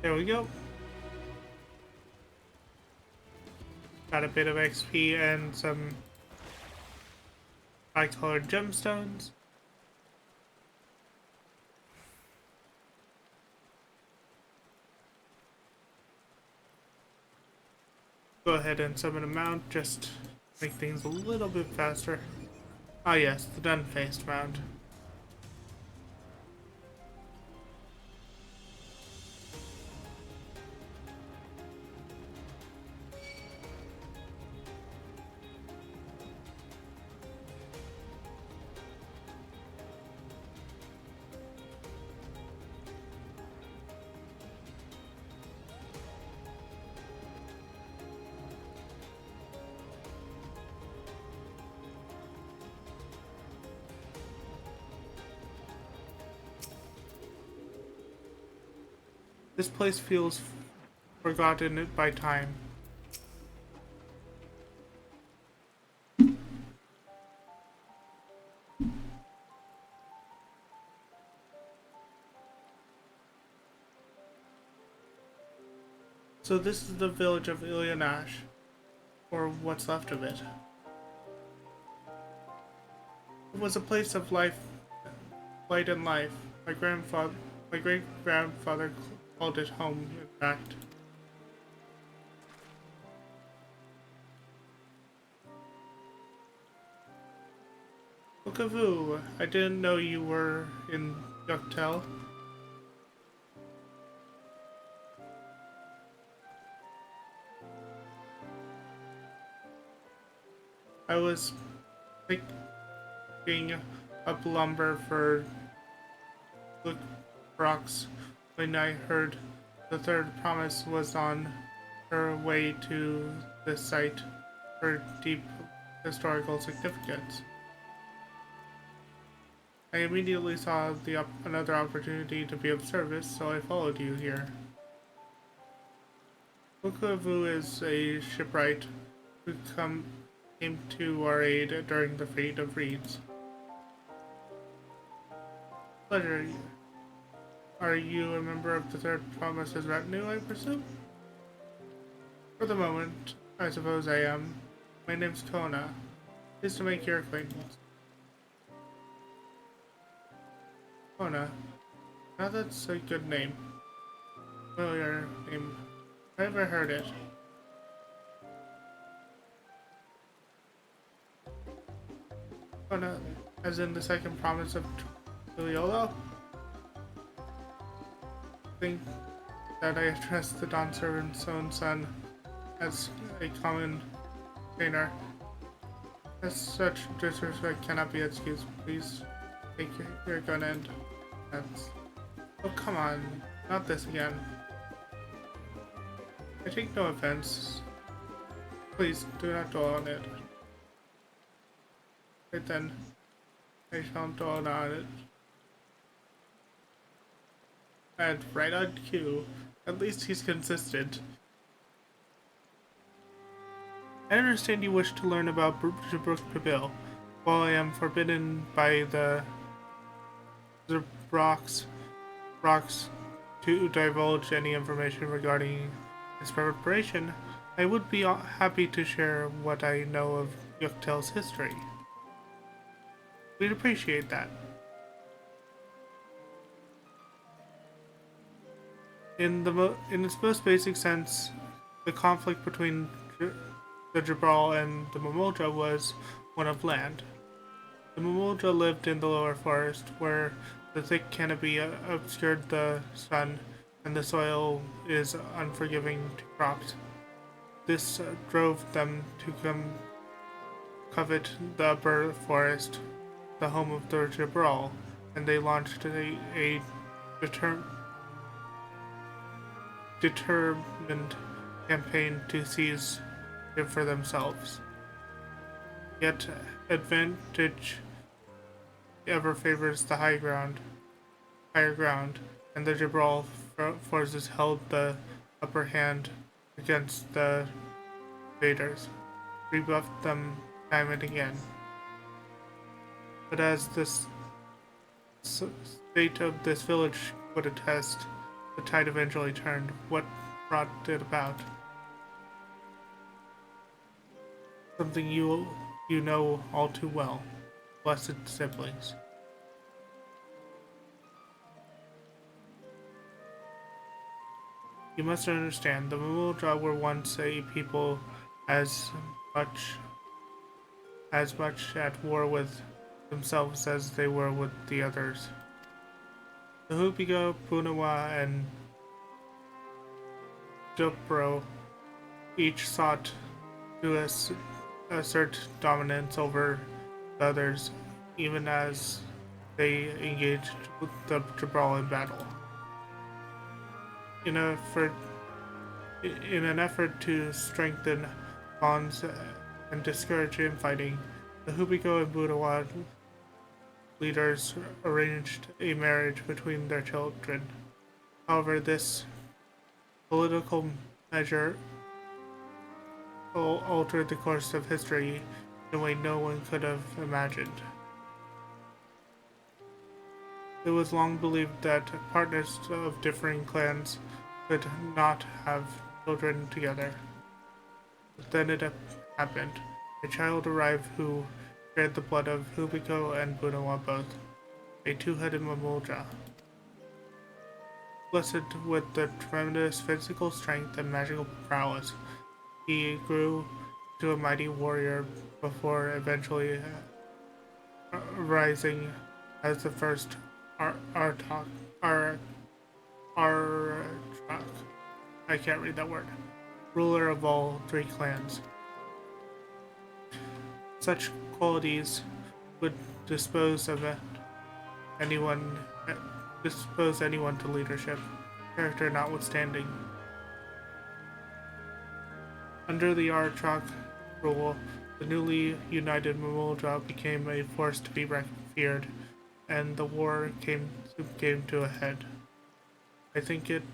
Speaker 1: There we go. Got a bit of XP and some eye-colored gemstones. Go ahead and summon a mount, just make things a little bit faster. Ah yes, the dun-faced mount. This place feels forgotten by time. So this is the village of Ilyanash, or what's left of it. It was a place of life, light and life. My great-grandfather called it home, in fact. Okavu, I didn't know you were in Dawntrail. I was picking up lumber for rocks when I heard the third promise was on her way to this site for deep historical significance. I immediately saw another opportunity to be of service, so I followed you here. Bukavu is a shipwright who came to our aid during the Fate of Reeds. Pleasure. Are you a member of the Third Promise's retinue, I presume? For the moment, I suppose I am. My name's Kona. Pleased to make your acquaintance. Kona. Now that's a good name. Familiar name. I never heard it. Kona, as in the second promise of Tuliolo? I think that I addressed the Dawn Servant's own son as a common trainer. As such, disrespect cannot be excused. Please take your gun and that's. Oh, come on. Not this again. I take no offense. Please do not dwell on it. Right then, I shall dwell on it. And right on cue. At least he's consistent. I understand you wish to learn about Brook Pibil. While I am forbidden by the rocks to divulge any information regarding its preparation, I would be happy to share what I know of Yuktel's history. We'd appreciate that. In its most basic sense, the conflict between the Jabral and the Mamoldra was one of land. The Mamoldra lived in the lower forest, where the thick canopy obscured the sun and the soil is unforgiving to crops. This drove them to covet the upper forest, the home of the Jabral, and they launched a determined campaign to seize it for themselves. Yet advantage ever favors the higher ground, and the Jabral forces held the upper hand against the invaders, rebuffed them time and again. But as this state of this village would attest, the tide eventually turned. What brought it about? Something you know all too well. Blessed siblings. You must understand, the Mulja were once a people as much at war with themselves as they were with the others. The Hubigo, Punawa, and Dupro each sought to assert dominance over the others, even as they engaged with the Jabral in battle. In an effort to strengthen bonds and discourage infighting, the Hubigo and Budawa leaders arranged a marriage between their children. However, this political measure altered the course of history in a way no one could have imagined. It was long believed that partners of differing clans could not have children together. But then it happened. A child arrived who shared the blood of Hubiko and Bunawa both, a two-headed Mamulja. Blessed with the tremendous physical strength and magical prowess, he grew to a mighty warrior before eventually rising as the first Artok. I can't read that word. Ruler of all three clans. Such qualities would dispose anyone to leadership, character notwithstanding. Under the Artok rule, the newly united Mamulja became a force to be feared, and the war came to a head. I think it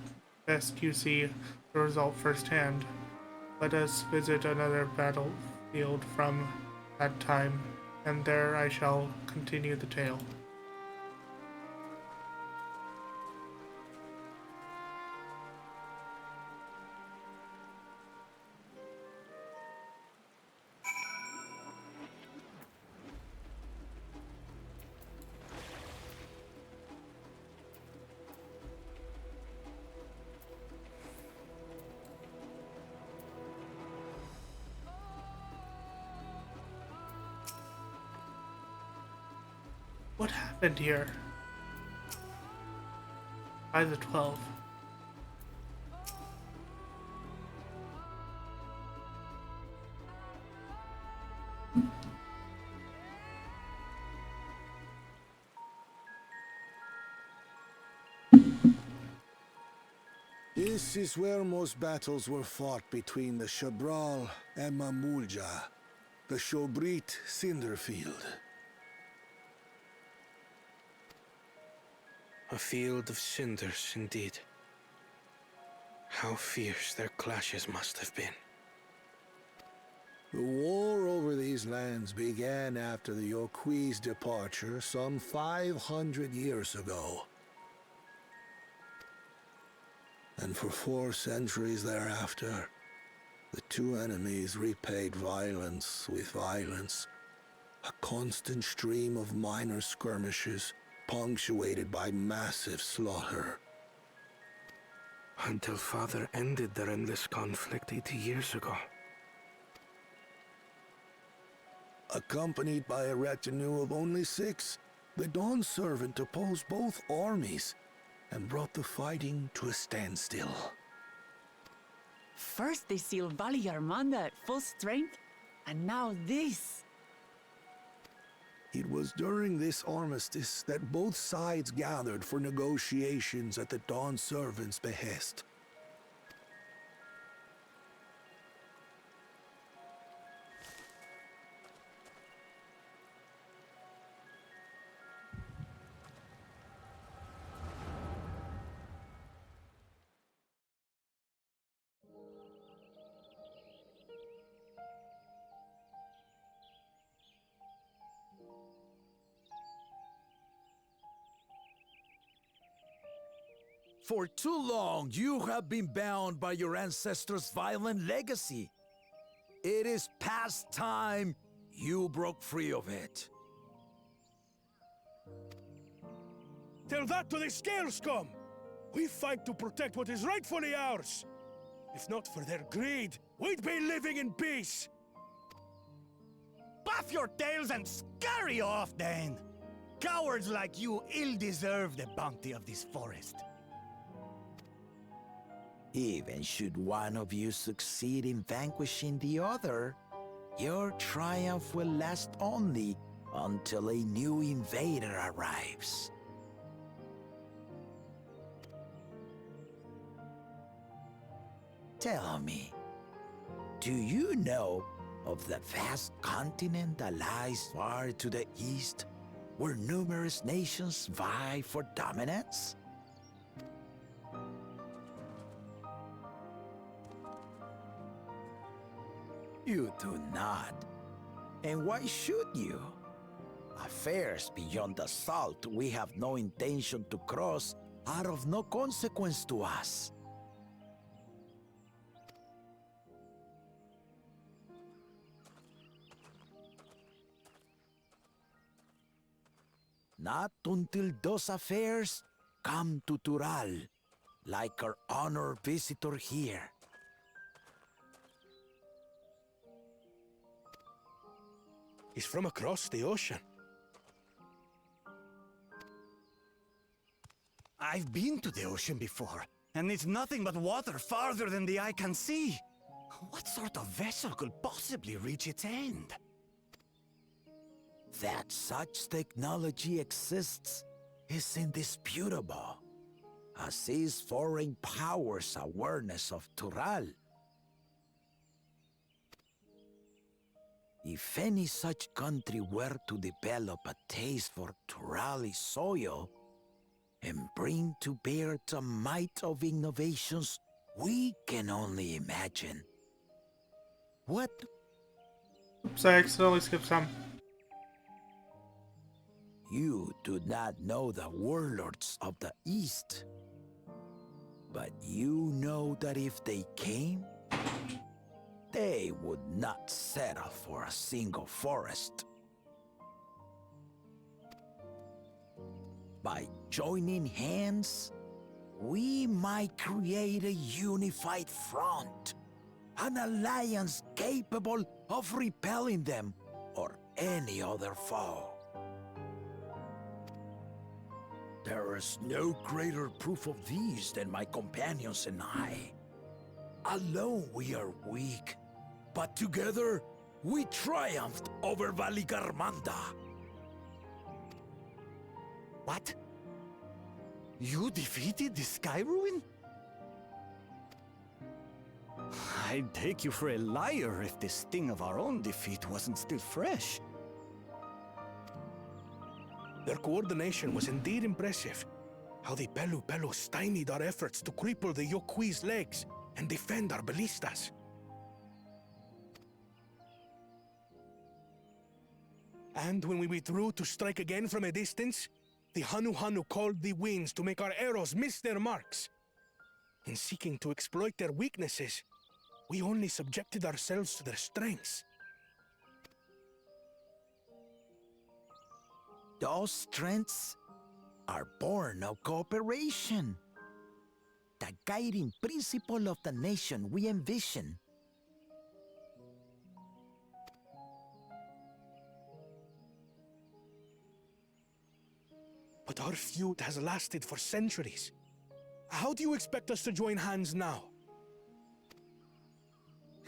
Speaker 1: best you see the result firsthand. Let us visit another battlefield from that time, and there I shall continue the tale. What happened here? By the 12.
Speaker 12: This is where most battles were fought between the Shabral and Mamulja, the Shobrit Cinderfield.
Speaker 8: A field of cinders, indeed. How fierce their clashes must have been.
Speaker 12: The war over these lands began after the Yoqui's departure some 500 years ago. And for 4 centuries thereafter, the two enemies repaid violence with violence. A constant stream of minor skirmishes, punctuated by massive slaughter.
Speaker 8: Until Father ended their endless conflict 80 years ago.
Speaker 12: Accompanied by a retinue of only 6, the Dawn Servant opposed both armies and brought the fighting to a standstill.
Speaker 4: First they sealed Valley Armanda at full strength, and now this.
Speaker 12: It was during this armistice that both sides gathered for negotiations at the Dawn Servant's behest.
Speaker 13: For too long, you have been bound by your ancestors' violent legacy. It is past time you broke free of it.
Speaker 8: Tell that to the Scale Scum! We fight to protect what is rightfully ours! If not for their greed, we'd be living in peace!
Speaker 7: Buff your tails and scurry off, then! Cowards like you ill-deserve the bounty of this forest.
Speaker 13: Even should one of you succeed in vanquishing the other, your triumph will last only until a new invader arrives. Tell me, do you know of the vast continent that lies far to the east, where numerous nations vie for dominance? You do not. And why should you? Affairs beyond the salt we have no intention to cross are of no consequence to us. Not until those affairs come to Tural, like our honored visitor here.
Speaker 8: He's from across the ocean.
Speaker 7: I've been to the ocean before, and it's nothing but water farther than the eye can see. What sort of vessel could possibly reach its end?
Speaker 13: That such technology exists is indisputable, as is foreign powers' awareness of Tural. If any such country were to develop a taste for Turali soil and bring to bear the might of innovations we can only imagine, what?
Speaker 1: Oops, I accidentally skipped some.
Speaker 13: You do not know the warlords of the East, but you know that if they came, they would not settle for a single forest. By joining hands, we might create a unified front, an alliance capable of repelling them or any other foe. There is no greater proof of these than my companions and I. Alone we are weak, but together we triumphed over Valigarmanda.
Speaker 7: What? You defeated the Sky Ruin? I'd take you for a liar if the sting of our own defeat wasn't still fresh.
Speaker 8: Their coordination was indeed impressive. How the Pelu stymied our efforts to cripple the Yokui's legs and defend our ballistas. And when we withdrew to strike again from a distance, the Hanu called the winds to make our arrows miss their marks. In seeking to exploit their weaknesses, we only subjected ourselves to their strengths.
Speaker 13: Those strengths are born of cooperation. The guiding principle of the nation we envision.
Speaker 8: But our feud has lasted for centuries. How do you expect us to join hands now?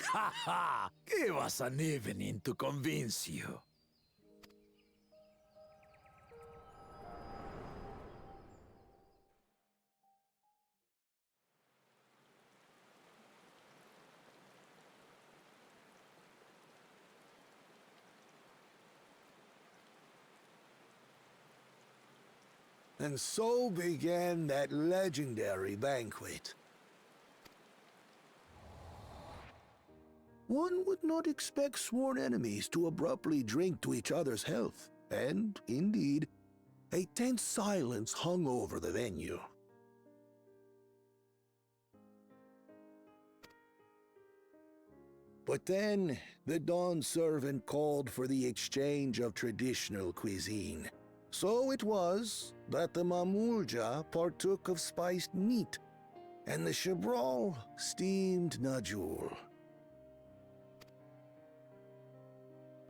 Speaker 13: Ha ha! Give us an evening to convince you.
Speaker 12: And so began that legendary banquet. One would not expect sworn enemies to abruptly drink to each other's health, and, indeed, a tense silence hung over the venue. But then, the Dawn servant called for the exchange of traditional cuisine. So it was that the Mamulja partook of spiced meat, and the Chebral steamed Najul.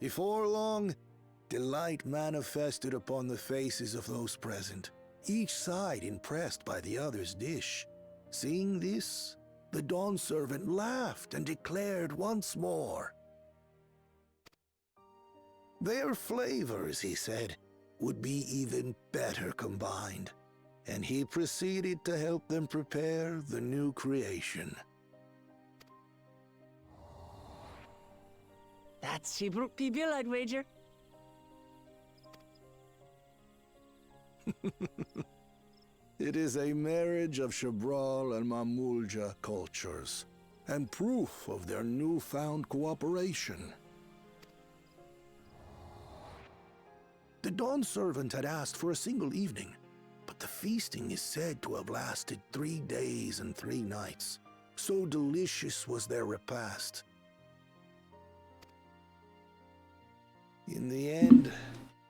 Speaker 12: Before long, delight manifested upon the faces of those present, each side impressed by the other's dish. Seeing this, the Dawn servant laughed and declared once more. Their flavors, he said, would be even better combined, and he proceeded to help them prepare the new creation.
Speaker 4: That's Shibruk Pibil, I'd wager.
Speaker 12: It is a marriage of Chebral and Mamulja cultures, and proof of their newfound cooperation. The Dawn servant had asked for a single evening, but the feasting is said to have lasted 3 days and 3 nights. So delicious was their repast. In the end,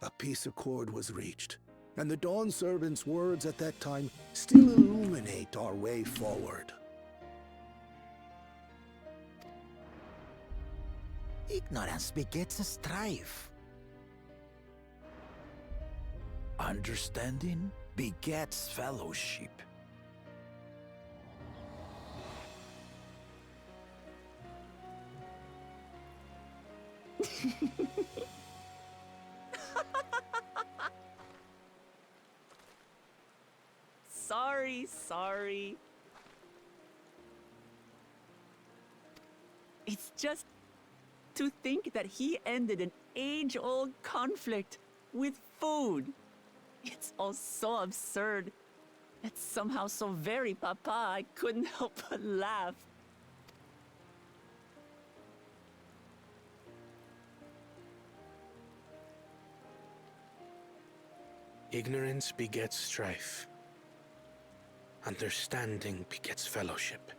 Speaker 12: a peace accord was reached, and the Dawn servant's words at that time still illuminate our way forward.
Speaker 13: Ignorance begets a strife. Understanding begets fellowship.
Speaker 4: Sorry. It's just to think that he ended an age-old conflict with food. It's all so absurd. It's somehow so very papa, I couldn't help but laugh.
Speaker 8: Ignorance begets strife. Understanding begets fellowship.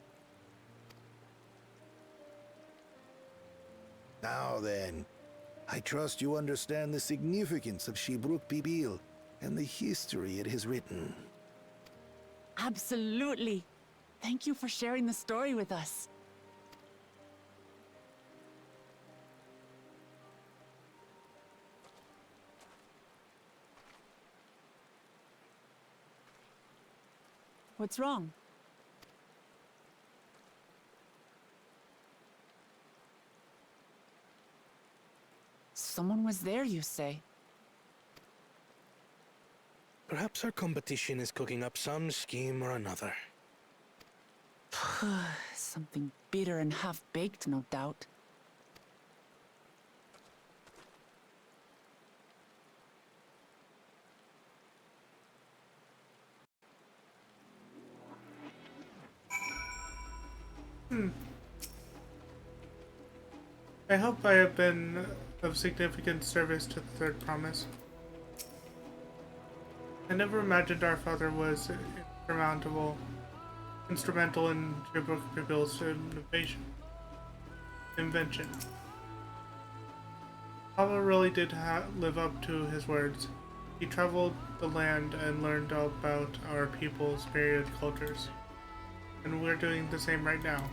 Speaker 12: Now then, I trust you understand the significance of Shibruk Pibil and the history it has written.
Speaker 4: Absolutely. Thank you for sharing the story with us. What's wrong? Someone was there, you say?
Speaker 8: Perhaps our competition is cooking up some scheme or another.
Speaker 4: Something bitter and half-baked, no doubt.
Speaker 1: I hope I have been of significant service to the Third Promise. I never imagined our father was instrumental in Shibruk Pibil's invention. Papa really did live up to his words. He traveled the land and learned about our people's myriad cultures. And we're doing the same right now.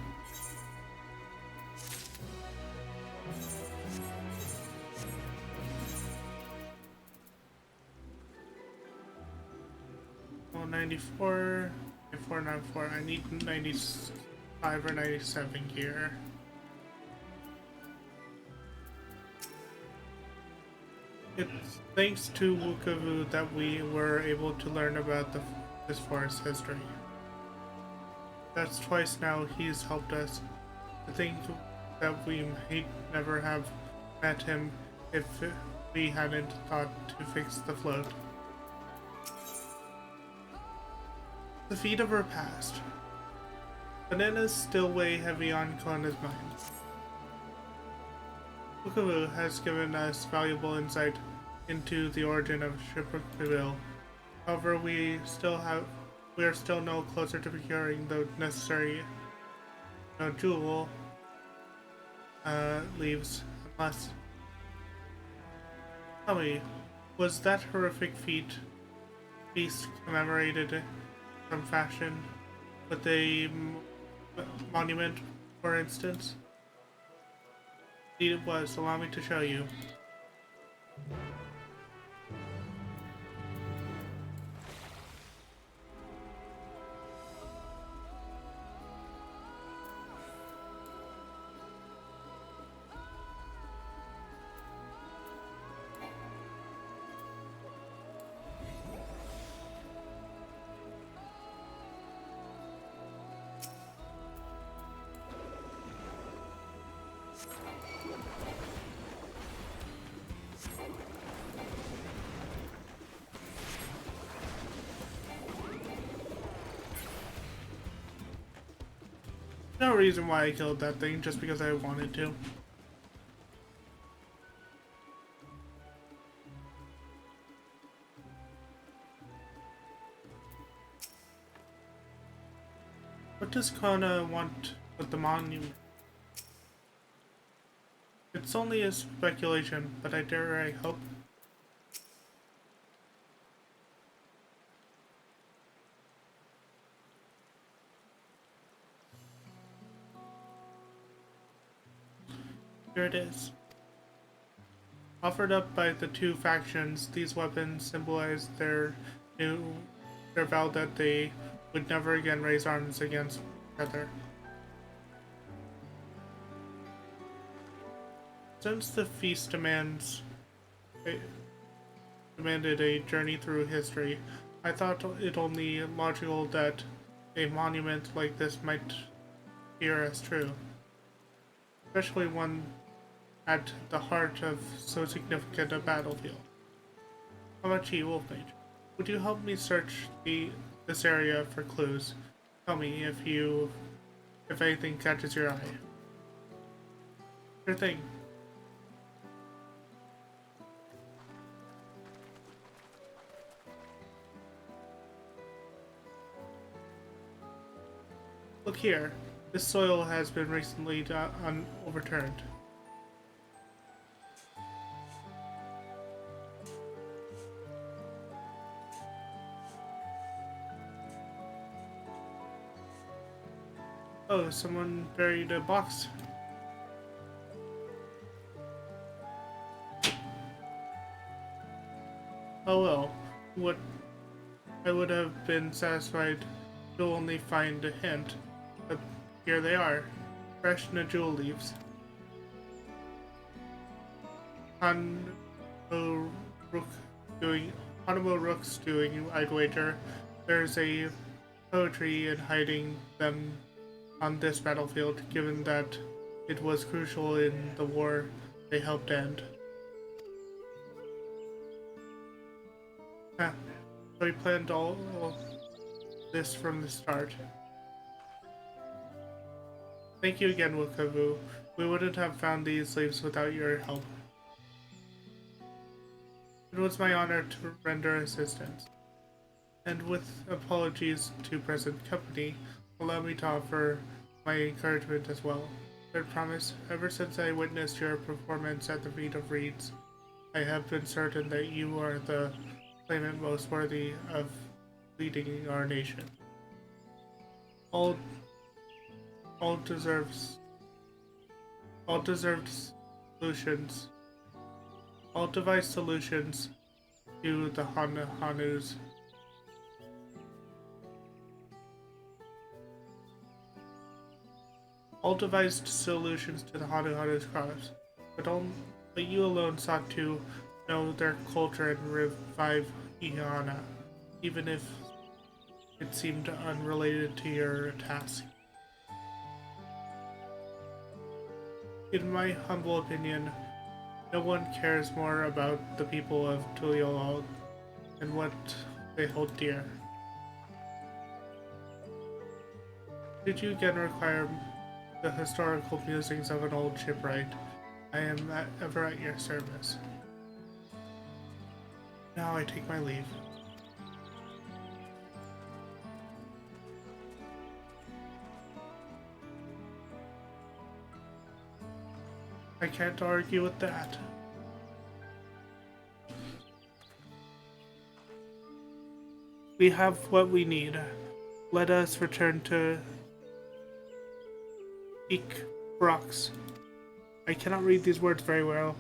Speaker 1: Well, 94, 94. I need 95 or 97 gear. It's thanks to Wukavu that we were able to learn about this forest history. That's twice now he's helped us. To think that we might never have met him if we hadn't thought to fix the float. The feet of her past. Bananas still weigh heavy on Kona's mind. Wukavu has given us valuable insight into the origin of Shibruk Pibil. However, we are still no closer to procuring the necessary jewel leaves, unless... Tell me, was that horrific feast commemorated in some fashion with a monument, for instance? Indeed it was. Allow me to show you. No reason why I killed that thing, just because I wanted to. What does Kona want with the monument? It's only a speculation, but I hope. Here it is. Offered up by the two factions, these weapons symbolize their vow that they would never again raise arms against each other. Since the feast demanded a journey through history, I thought it only logical that a monument like this might appear as true, especially one at the heart of so significant a battlefield. Hamachi Wolfmage, would you help me search this area for clues? Tell me if anything catches your eye. Sure thing. Look here. This soil has been recently overturned. Oh, someone buried a box. Oh well, I would have been satisfied to only find a hint, but here they are, fresh Najul leaves. Hanamo Rook's doing, I'd wager. There's a poetry in hiding them on this battlefield, given that it was crucial in the war they helped end. So we planned all this from the start. Thank you again, Wukavu. We wouldn't have found these leaves without your help. It was my honor to render assistance. And with apologies to present company, allow me to offer my encouragement as well. I promise, ever since I witnessed your performance at the feet of reeds, I have been certain that you are the claimant most worthy of leading our nation. All deserved solutions. All devised solutions to the Hanu's. All devised solutions to the Hanu's cause, but you alone sought to know their culture and revive Ihana, even if it seemed unrelated to your task. In my humble opinion, no one cares more about the people of Tuliolog and what they hold dear. Did you again require the historical musings of an old shipwright? I am ever at your service. Now I take my leave. I can't argue with that. We have what we need. Let us return to Brox. I cannot read these words very well.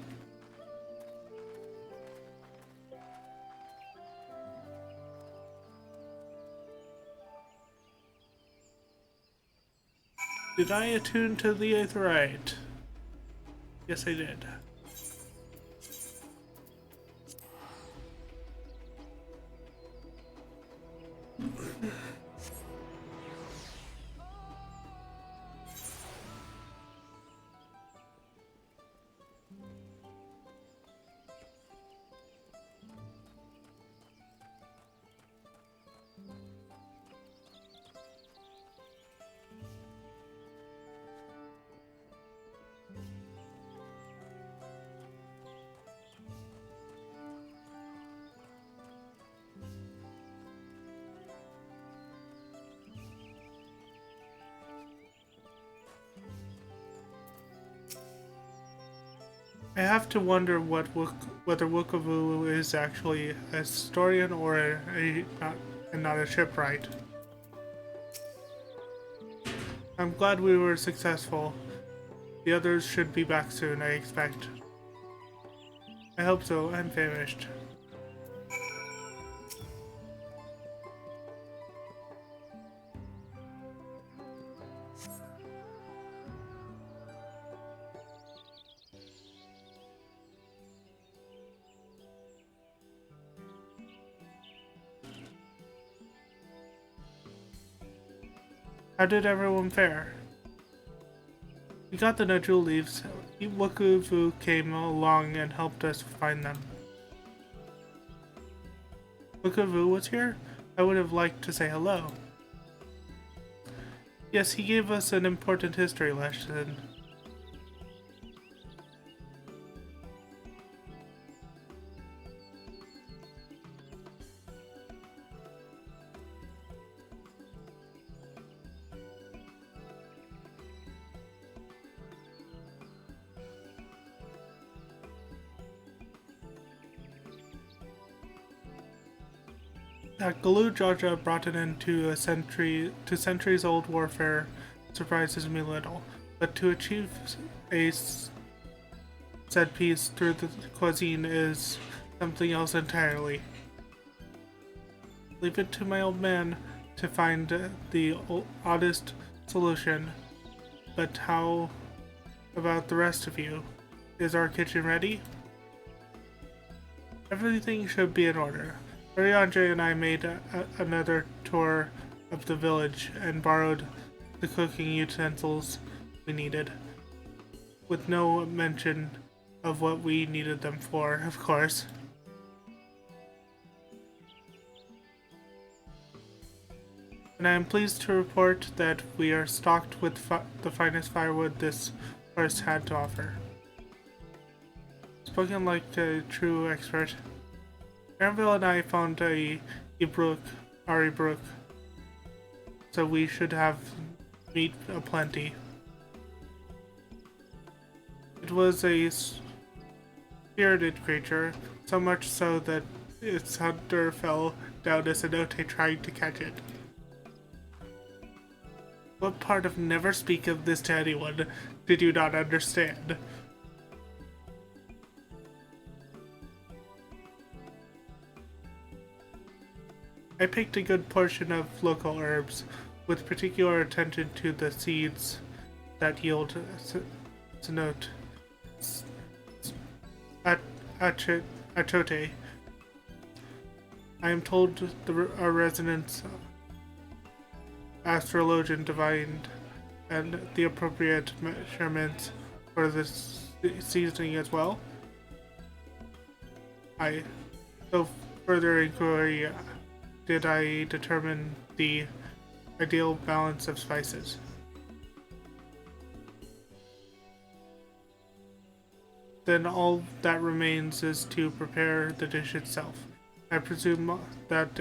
Speaker 1: Did I attune to the Aetheryte? Yes, I did. I have to wonder whether Wukavu is actually a historian or not a shipwright. I'm glad we were successful. The others should be back soon, I expect. I hope so. I'm famished. How did everyone fare? We got the Najul leaves. Wukuvu came along and helped us find them. Wukuvu was here? I would have liked to say hello. Yes, he gave us an important history lesson. That Galu Jaja brought an end to centuries-old warfare surprises me little, but to achieve a said peace through the cuisine is something else entirely. Leave it to my old man to find the oddest solution, but how about the rest of you? Is our kitchen ready? Everything should be in order. Ariandre and I made another tour of the village and borrowed the cooking utensils we needed, with no mention of what we needed them for, of course. And I am pleased to report that we are stocked with the finest firewood this forest had to offer. Spoken like a true expert. Granville and I found Ari brook, so we should have meat aplenty. It was a spirited creature, so much so that its hunter fell down a cenote trying to catch it. What part of never speak of this to anyone did you not understand? I picked a good portion of local herbs, with particular attention to the seeds that yield cenote, achote. I am told our resident astrologian divined and the appropriate measurements for this seasoning as well. So further inquiry, did I determine the ideal balance of spices. Then all that remains is to prepare the dish itself. I presume that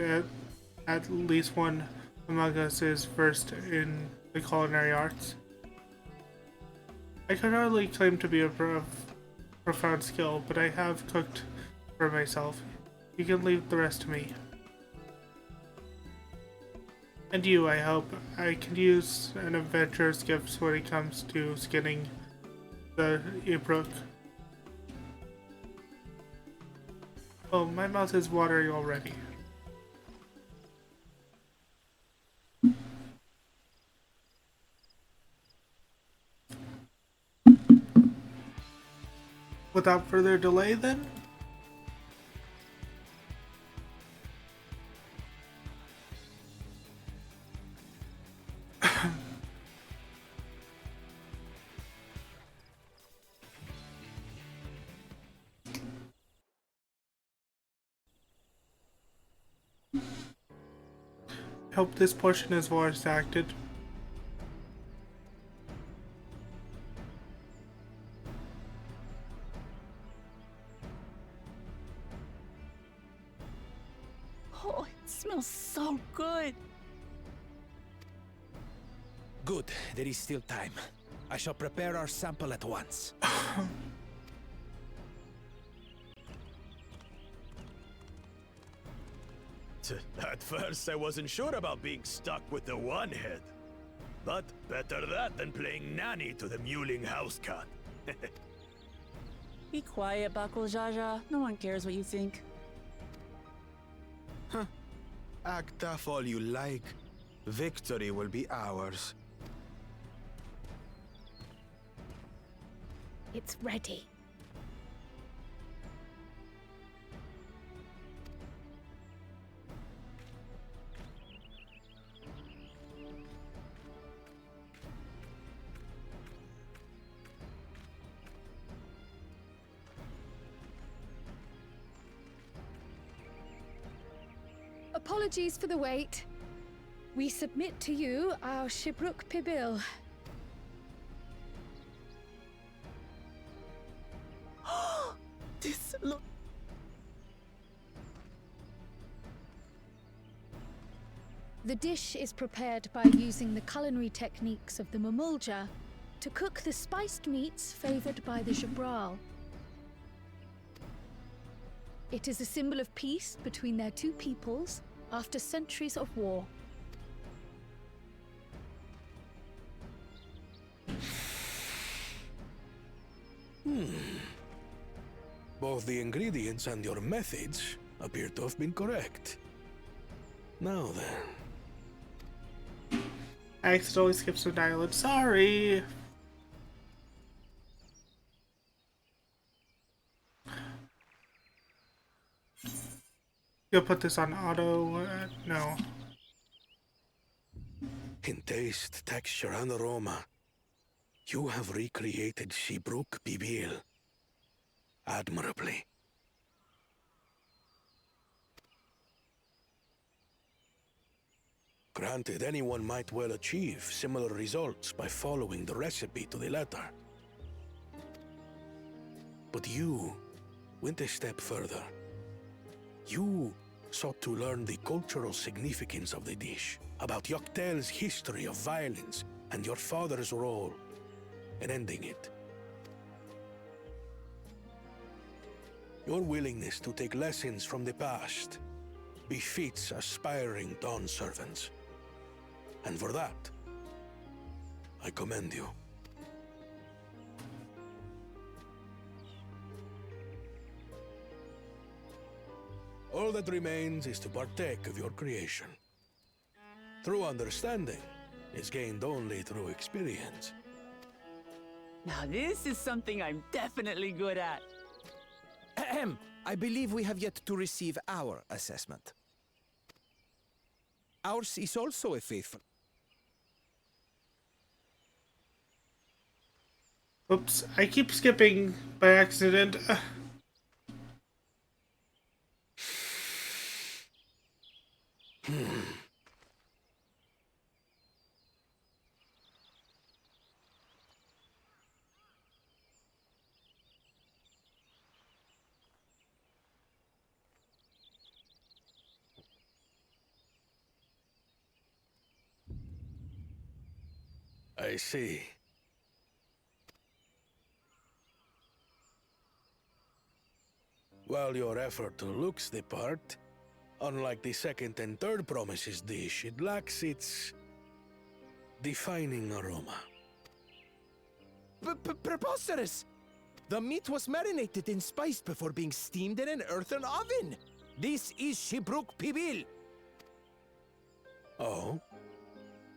Speaker 1: at least one among us is versed in the culinary arts. I could hardly claim to be a profound skill, but I have cooked for myself. You can leave the rest to me. And you, I hope. I can use an adventurer's gifts when it comes to skinning the Ibrook. Oh, my mouth is watering already. Without further delay, then? Hope this portion is voice acted.
Speaker 4: Oh, it smells so good.
Speaker 6: Good, there is still time. I shall prepare our sample at once.
Speaker 14: At first, I wasn't sure about being stuck with the one head. But better that than playing nanny to the mewling house cat.
Speaker 4: Be quiet, Bakul Jaja. No one cares what you think.
Speaker 10: Huh. Act tough all you like. Victory will be ours.
Speaker 3: It's ready. Apologies for the wait. We submit to you our Shibruk Pibil.
Speaker 4: This look.
Speaker 3: The dish is prepared by using the culinary techniques of the Mamulja to cook the spiced meats favored by the Jabral. It is a symbol of peace between their two peoples after centuries of war.
Speaker 8: Both the ingredients and your methods appear to have been correct. Now then.
Speaker 1: I accidentally skipped some dialogue. Sorry! You'll put this on auto? No.
Speaker 8: In taste, texture, and aroma, you have recreated Shibruk Bibil admirably. Granted, anyone might well achieve similar results by following the recipe to the letter. But you went a step further. You sought to learn the cultural significance of the dish, about Yoktel's history of violence and your father's role in ending it. Your willingness to take lessons from the past befits aspiring Dawn servants. And for that, I commend you. All that remains is to partake of your creation. True understanding is gained only through experience.
Speaker 4: Now this is something I'm definitely good at.
Speaker 6: Ahem. I believe we have yet to receive our assessment. Ours is also a faithful.
Speaker 1: Oops, I keep skipping by accident.
Speaker 8: I see. While your effort looks the part, unlike the second and third promises dish, it lacks its defining aroma.
Speaker 15: Preposterous! The meat was marinated and spiced before being steamed in an earthen oven. This is Shibruk Pibil.
Speaker 8: Oh?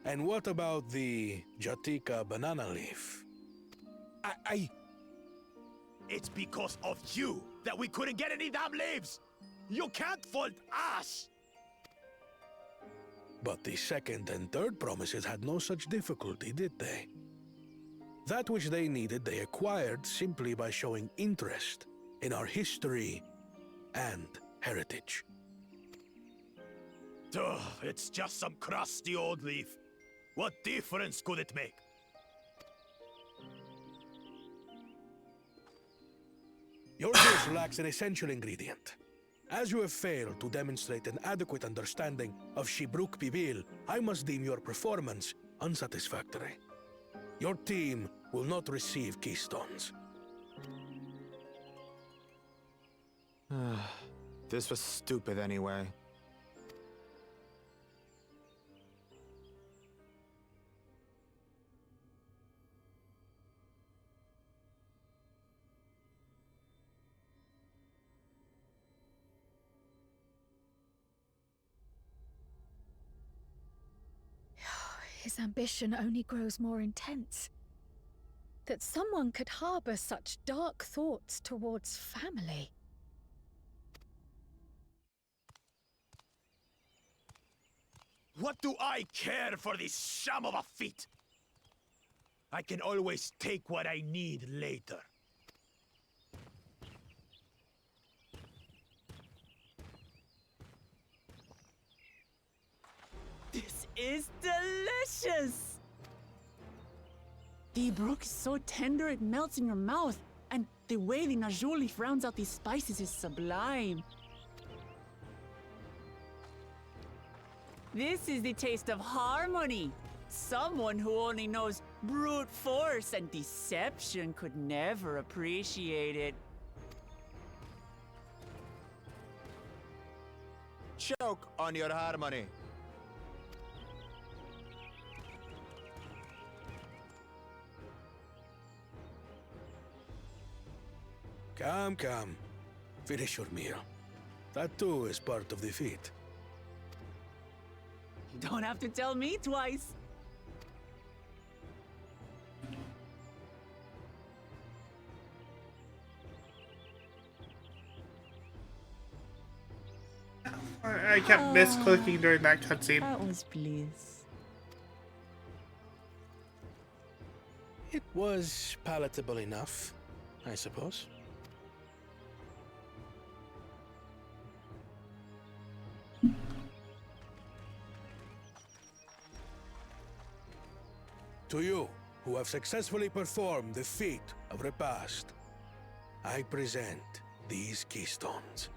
Speaker 8: And what about the Jatika banana leaf?
Speaker 14: It's because of you that we couldn't get any damn leaves! You can't fault us!
Speaker 8: But the second and third promises had no such difficulty, did they? That which they needed they acquired simply by showing interest in our history and heritage.
Speaker 14: Duh, it's just some crusty old leaf. What difference could it make?
Speaker 8: Your dish lacks an essential ingredient. As you have failed to demonstrate an adequate understanding of Shibruk Pibil, I must deem your performance unsatisfactory. Your team will not receive keystones.
Speaker 10: This was stupid anyway.
Speaker 3: His ambition only grows more intense. That someone could harbor such dark thoughts towards family.
Speaker 14: What do I care for this sham of a feat? I can always take what I need later.
Speaker 4: This is delicious! The brook is so tender it melts in your mouth, and the way the najou leaf rounds out these spices is sublime. This is the taste of harmony. Someone who only knows brute force and deception could never appreciate it.
Speaker 15: Choke on your harmony.
Speaker 8: Come. Finish your meal. That too is part of the feat.
Speaker 4: You don't have to tell me twice.
Speaker 1: I kept misclicking during that cutscene.
Speaker 4: That was bliss.
Speaker 8: It was palatable enough, I suppose. To you, who have successfully performed the feat of repast, I present these keystones.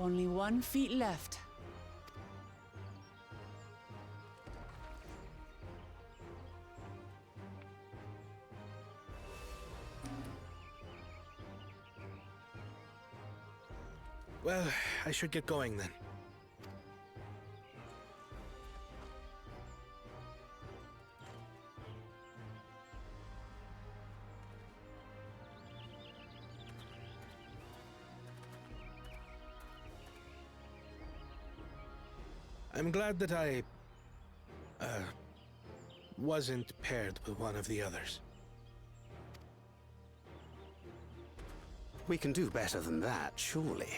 Speaker 4: Only 1 feet left.
Speaker 8: Well, I should get going then. I'm glad that I wasn't paired with one of the others.
Speaker 10: We can do better than that, surely.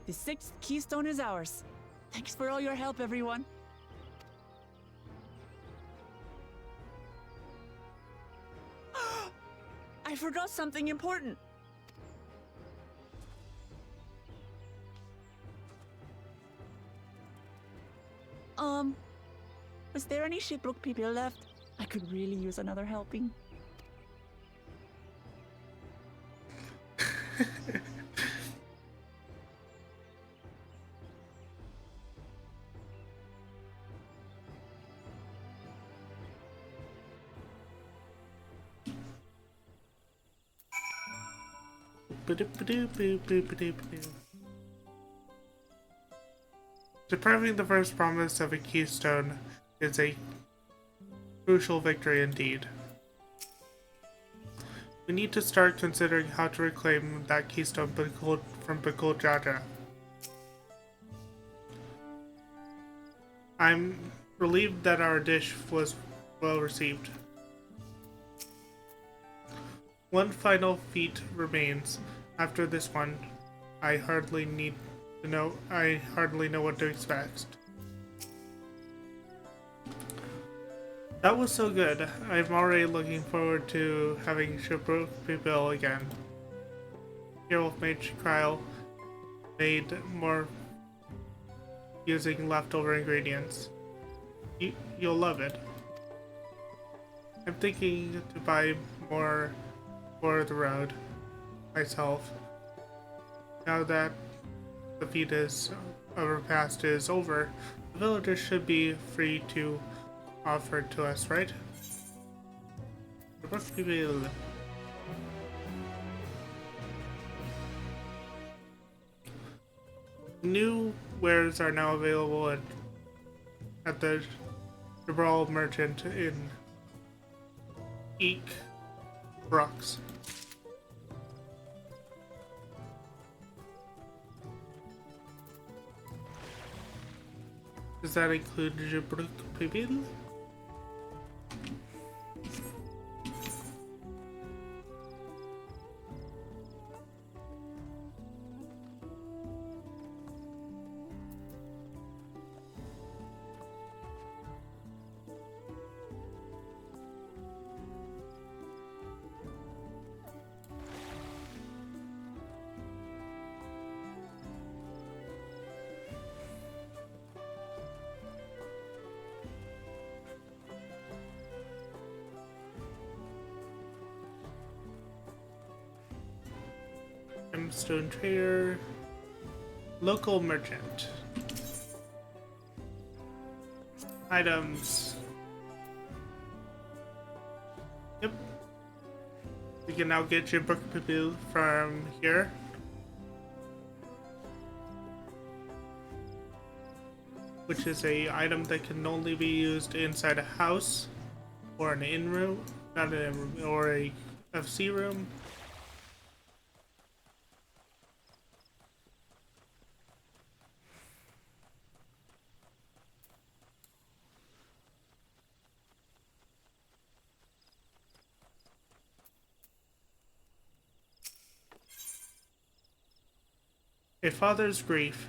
Speaker 4: The 6th keystone is ours. Thanks for all your help, everyone. I forgot something important. Was there any Shibruk people left? I could really use another helping.
Speaker 1: Depriving the first promise of a keystone is a crucial victory indeed. We need to start considering how to reclaim that keystone from Bakul Jaja. I'm relieved that our dish was well received. One final feat remains. After this one, I hardly know what to expect. That was so good. I'm already looking forward to having Shipwreck Bill again. Hero Mage Kryl made more using leftover ingredients. You'll love it. I'm thinking to buy more for the road myself. Now that the feat of repast is over, the villagers should be free to offer it to us, right? New wares are now available at the Jabral Merchant in Eek Brooks. Does that include Jabrook Pibil? Stone trader, local merchant, items. Yep, we can now get Jibrook Pibil from here. Which is a item that can only be used inside a house or an inn room, not an inn room, or a FC room. A father's grief.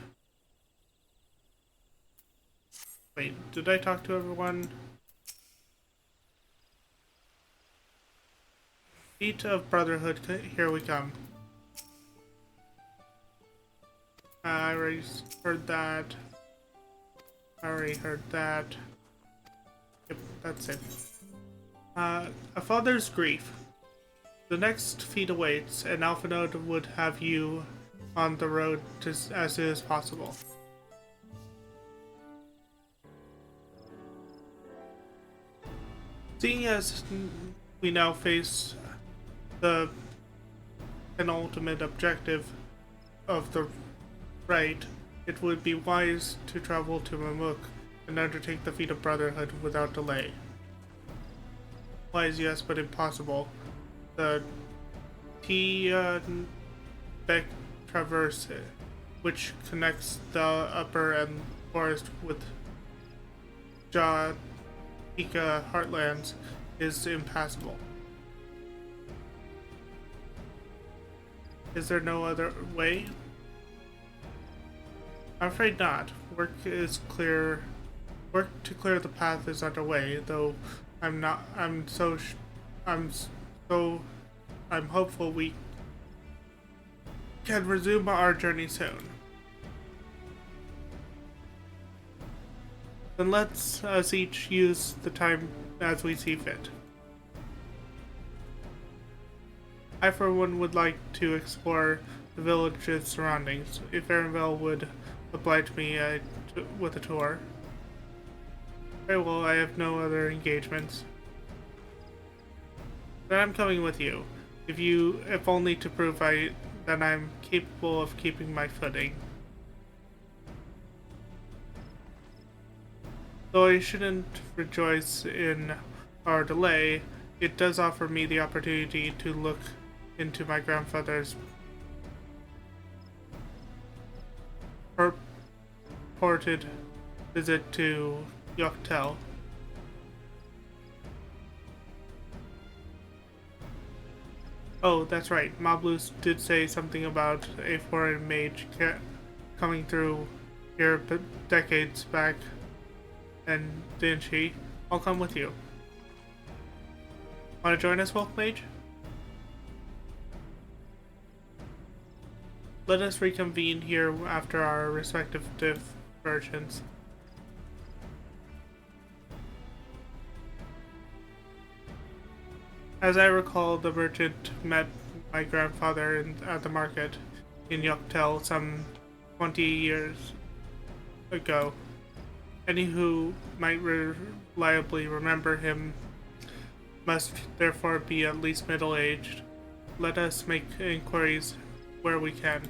Speaker 1: Wait, did I talk to everyone? Feet of Brotherhood, here we come. I already heard that. I already heard that. Yep, that's it. A father's grief. The next feat awaits, and Alphanode would have you on the road as soon as possible. Seeing as we now face the penultimate objective of the raid, it would be wise to travel to Mamuk and undertake the feat of Brotherhood without delay. Wise, yes, but impossible. The Beck Traverse, which connects the upper end forest with Jah Pika Heartlands, is impassable. Is there no other way? I'm afraid not. Work to clear the path is underway, though I'm hopeful we can resume our journey soon. Then let's us each use the time as we see fit. I for one would like to explore the village's surroundings, if Erenville would oblige me with a tour. Very well, I have no other engagements. Then I'm coming with you, if only to prove that I'm capable of keeping my footing. Though I shouldn't rejoice in our delay, it does offer me the opportunity to look into my grandfather's purported visit to Yoctel. Oh, that's right. Mablus did say something about a foreign mage coming through here decades back, and didn't she? I'll come with you. Want to join us, Wolf Mage? Let us reconvene here after our respective diversions. As I recall, the merchant met my grandfather at the market in Yoctel some 20 years ago. Any who might reliably remember him must therefore be at least middle-aged. Let us make inquiries where we can.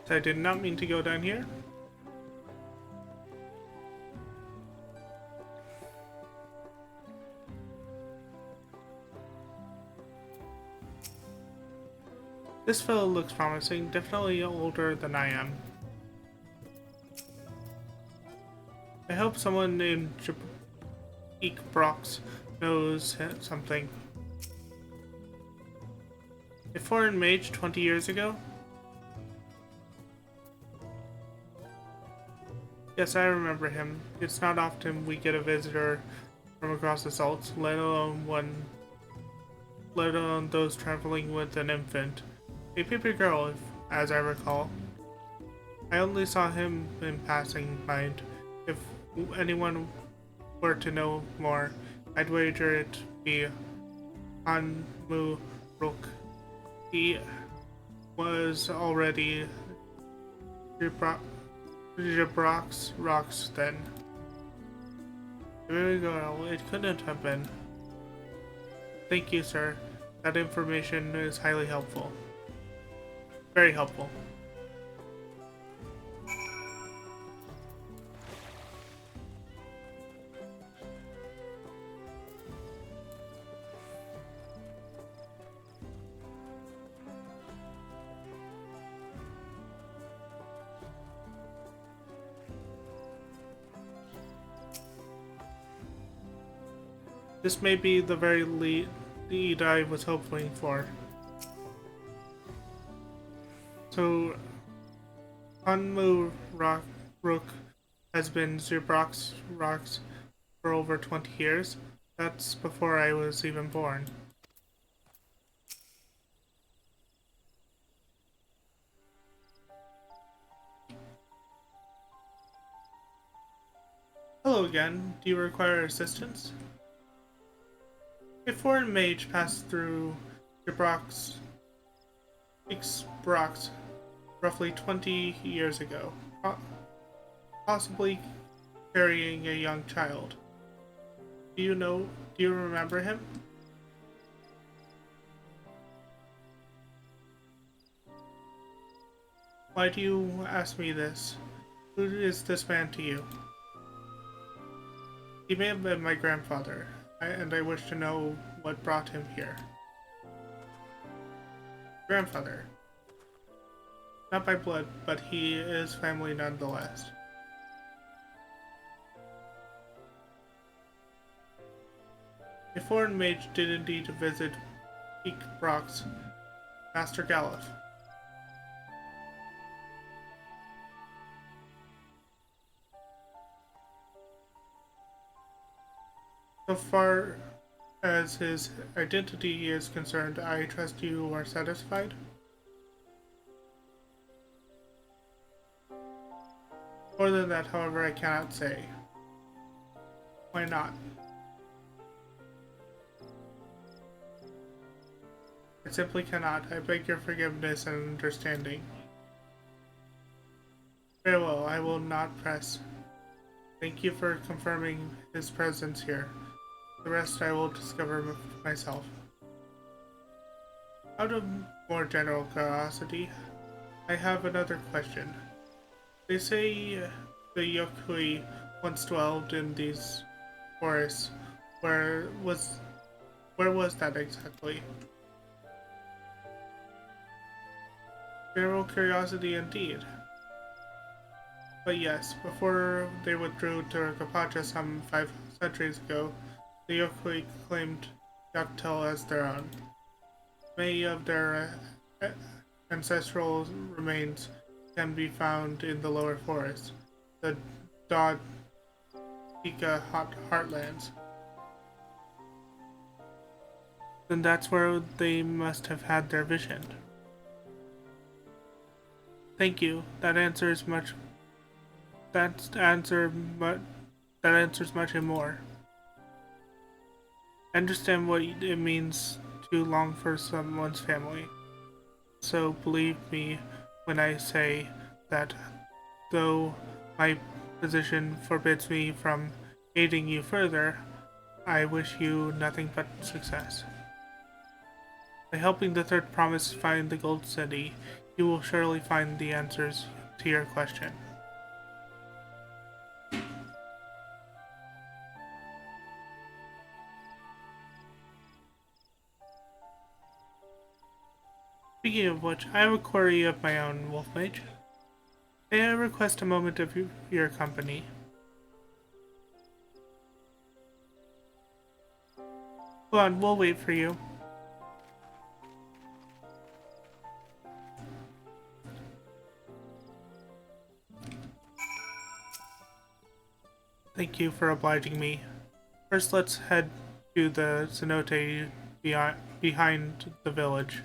Speaker 1: I did not mean to go down here. This fellow looks promising, definitely older than I am. I hope someone named Brox knows something. A foreign mage 20 years ago? Yes, I remember him. It's not often we get a visitor from across the salts, let alone those traveling with an infant. A baby girl, as I recall. I only saw him in passing, mind. If anyone were to know more, I'd wager it be Anmu Rook. He was already Jabrock's rocks then. There we go, it couldn't have been. Thank you, sir. That information is highly helpful. Very helpful. This may be the very lead I was hoping for. So, Anmu Rook has been Zerbrock's rocks for over 20 years. That's before I was even born. Hello again. Do you require assistance? A foreign mage passed through Ffxiv roughly 20 years ago, possibly carrying a young child. Do you remember him? Why do you ask me this? Who is this man to you? He may have been my grandfather, and I wish to know what brought him here. grandfather. Not by blood, but he is family nonetheless. A foreign mage did indeed visit Peak Brock's Master Galuf. So far as his identity is concerned, I trust you are satisfied? More than that, however, I cannot say. Why not? I simply cannot. I beg your forgiveness and understanding. Very well, I will not press. Thank you for confirming his presence here. The rest I will discover myself. Out of more general curiosity, I have another question. They say the Yokui once dwelled in these forests. Where was that exactly? General curiosity indeed. But yes, before they withdrew to Kapacha some 5 centuries ago, the Yokui claimed Dawntrail as their own. Many of their ancestral remains can be found in the lower forest, the Dod Pika Heartlands. Then that's where they must have had their vision. Thank you. That answers much and more. I understand what it means to long for someone's family. So believe me when I say that though my position forbids me from aiding you further, I wish you nothing but success. By helping the third promise find the Gold City, you will surely find the answers to your question. Speaking of which, I have a query of my own, Wolf Mage. May I request a moment of your company? Go on, we'll wait for you. Thank you for obliging me. First, let's head to the cenote behind the village.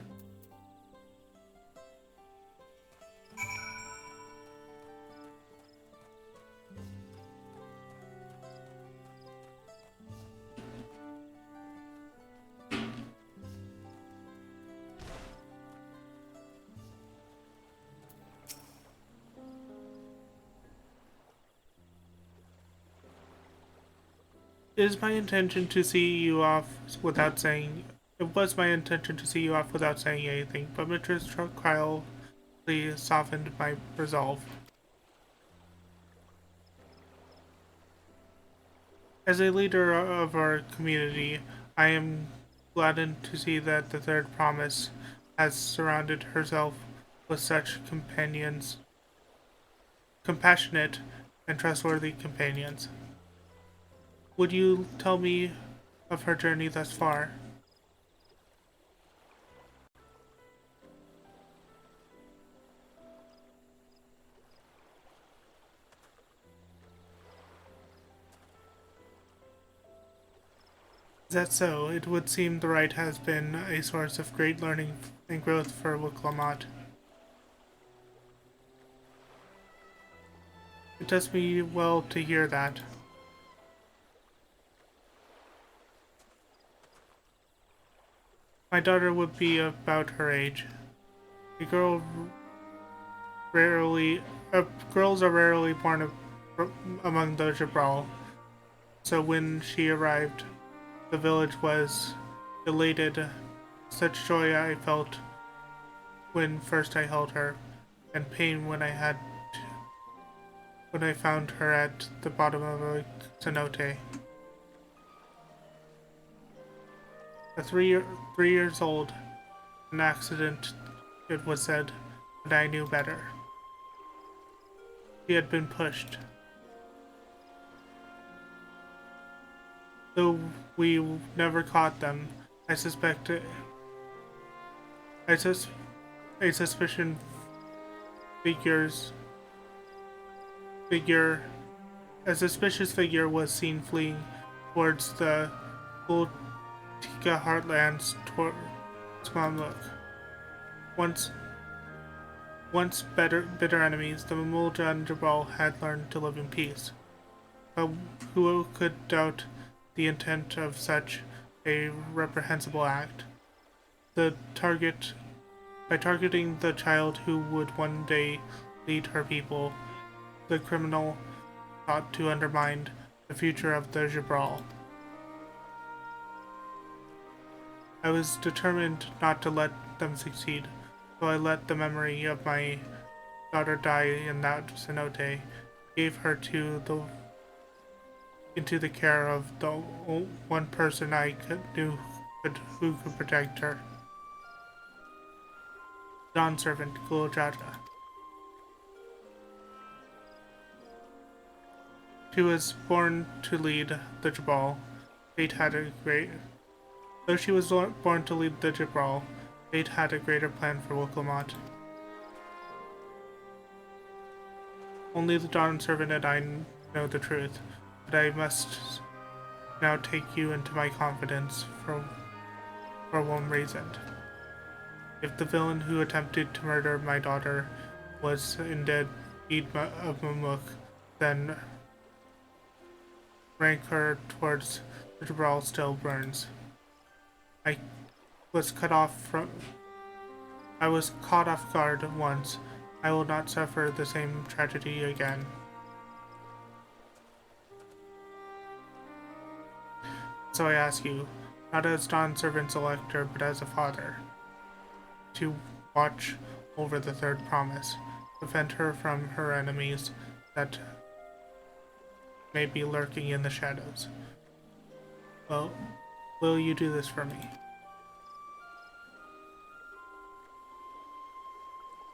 Speaker 1: It was my intention to see you off without saying anything, but Mitra's trial softened my resolve. As a leader of our community, I am gladdened to see that the third promise has surrounded herself with such compassionate and trustworthy companions. Would you tell me of her journey thus far? Is that so? It would seem the rite has been a source of great learning and growth for Wiklamat. It does me well to hear that. My daughter would be about her age. Girls are rarely born among the Jabral, so when she arrived, the village was elated. Such joy I felt when first I held her, and pain when I found her at the bottom of a cenote. At 3 years old, an accident it was said, but I knew better. She had been pushed. Though we never caught them, I suspect a suspicion a suspicious figure was seen fleeing towards the Kultika heartlands towards Mamluk. Once bitter enemies, the Mamulja and Jabal had learned to live in peace. But who could doubt the intent of such a reprehensible act? By targeting the child who would one day lead her people, the criminal sought to undermine the future of the Jabral. I was determined not to let them succeed, so I let the memory of my daughter die in that cenote, gave her into the care of the one person I knew who could protect her. Dawn servant, Guljaja. She was born to lead the Jabal. Though she was born to lead the Jabal, fate had a greater plan for Wilkamat. Only the Dawn servant and I know the truth, but I must now take you into my confidence for one reason. If the villain who attempted to murder my daughter was indeed of Mamuk, then rancor towards the Jabral still burns. I was caught off guard once. I will not suffer the same tragedy again. So I ask you, not as Dawn servant's elector, but as a father, to watch over the third promise, defend her from her enemies that may be lurking in the shadows. Well, will you do this for me?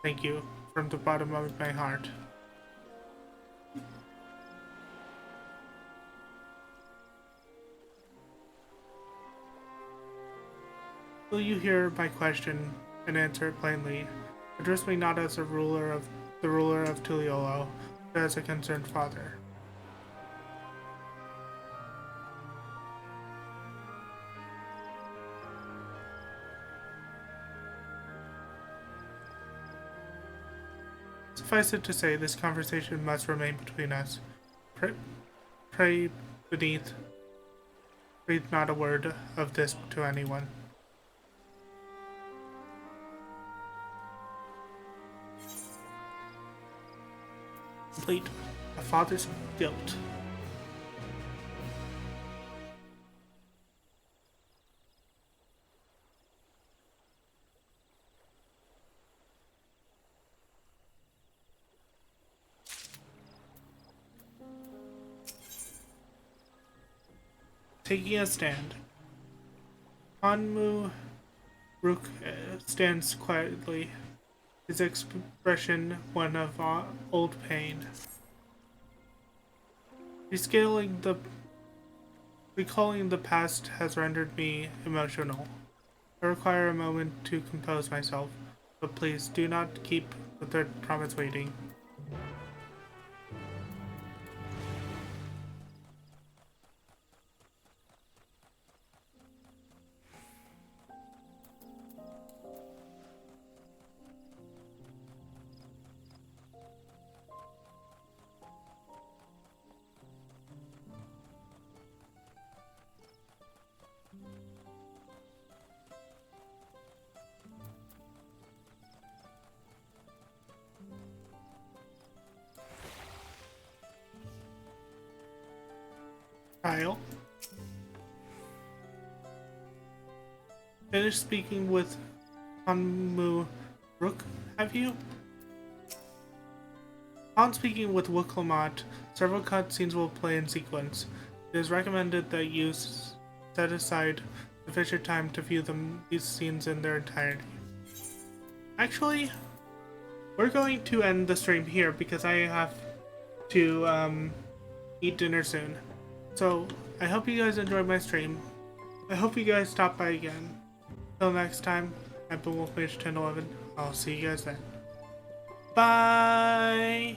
Speaker 1: Thank you, from the bottom of my heart. Will you hear my question and answer it plainly? Address me not as the ruler of Tuliolo, but as a concerned father. Suffice it to say, this conversation must remain between us. Pray beneath, breathe not a word of this to anyone. Complete. A father's guilt. Taking a stand. Hanmu Rook stands quietly, his expression one of old pain. Recalling the past has rendered me emotional. I require a moment to compose myself, but please do not keep the third promise waiting. Kyle. Finished speaking with Hanmu Rook, have you? Upon speaking with Wiklamat, several cutscenes will play in sequence. It is recommended that you set aside sufficient time to view these scenes in their entirety. Actually, we're going to end the stream here because I have to eat dinner soon. So I hope you guys enjoyed my stream. I hope you guys stop by again. Till next time, I've been Wolf Mage 1011. I'll see you guys then. Bye!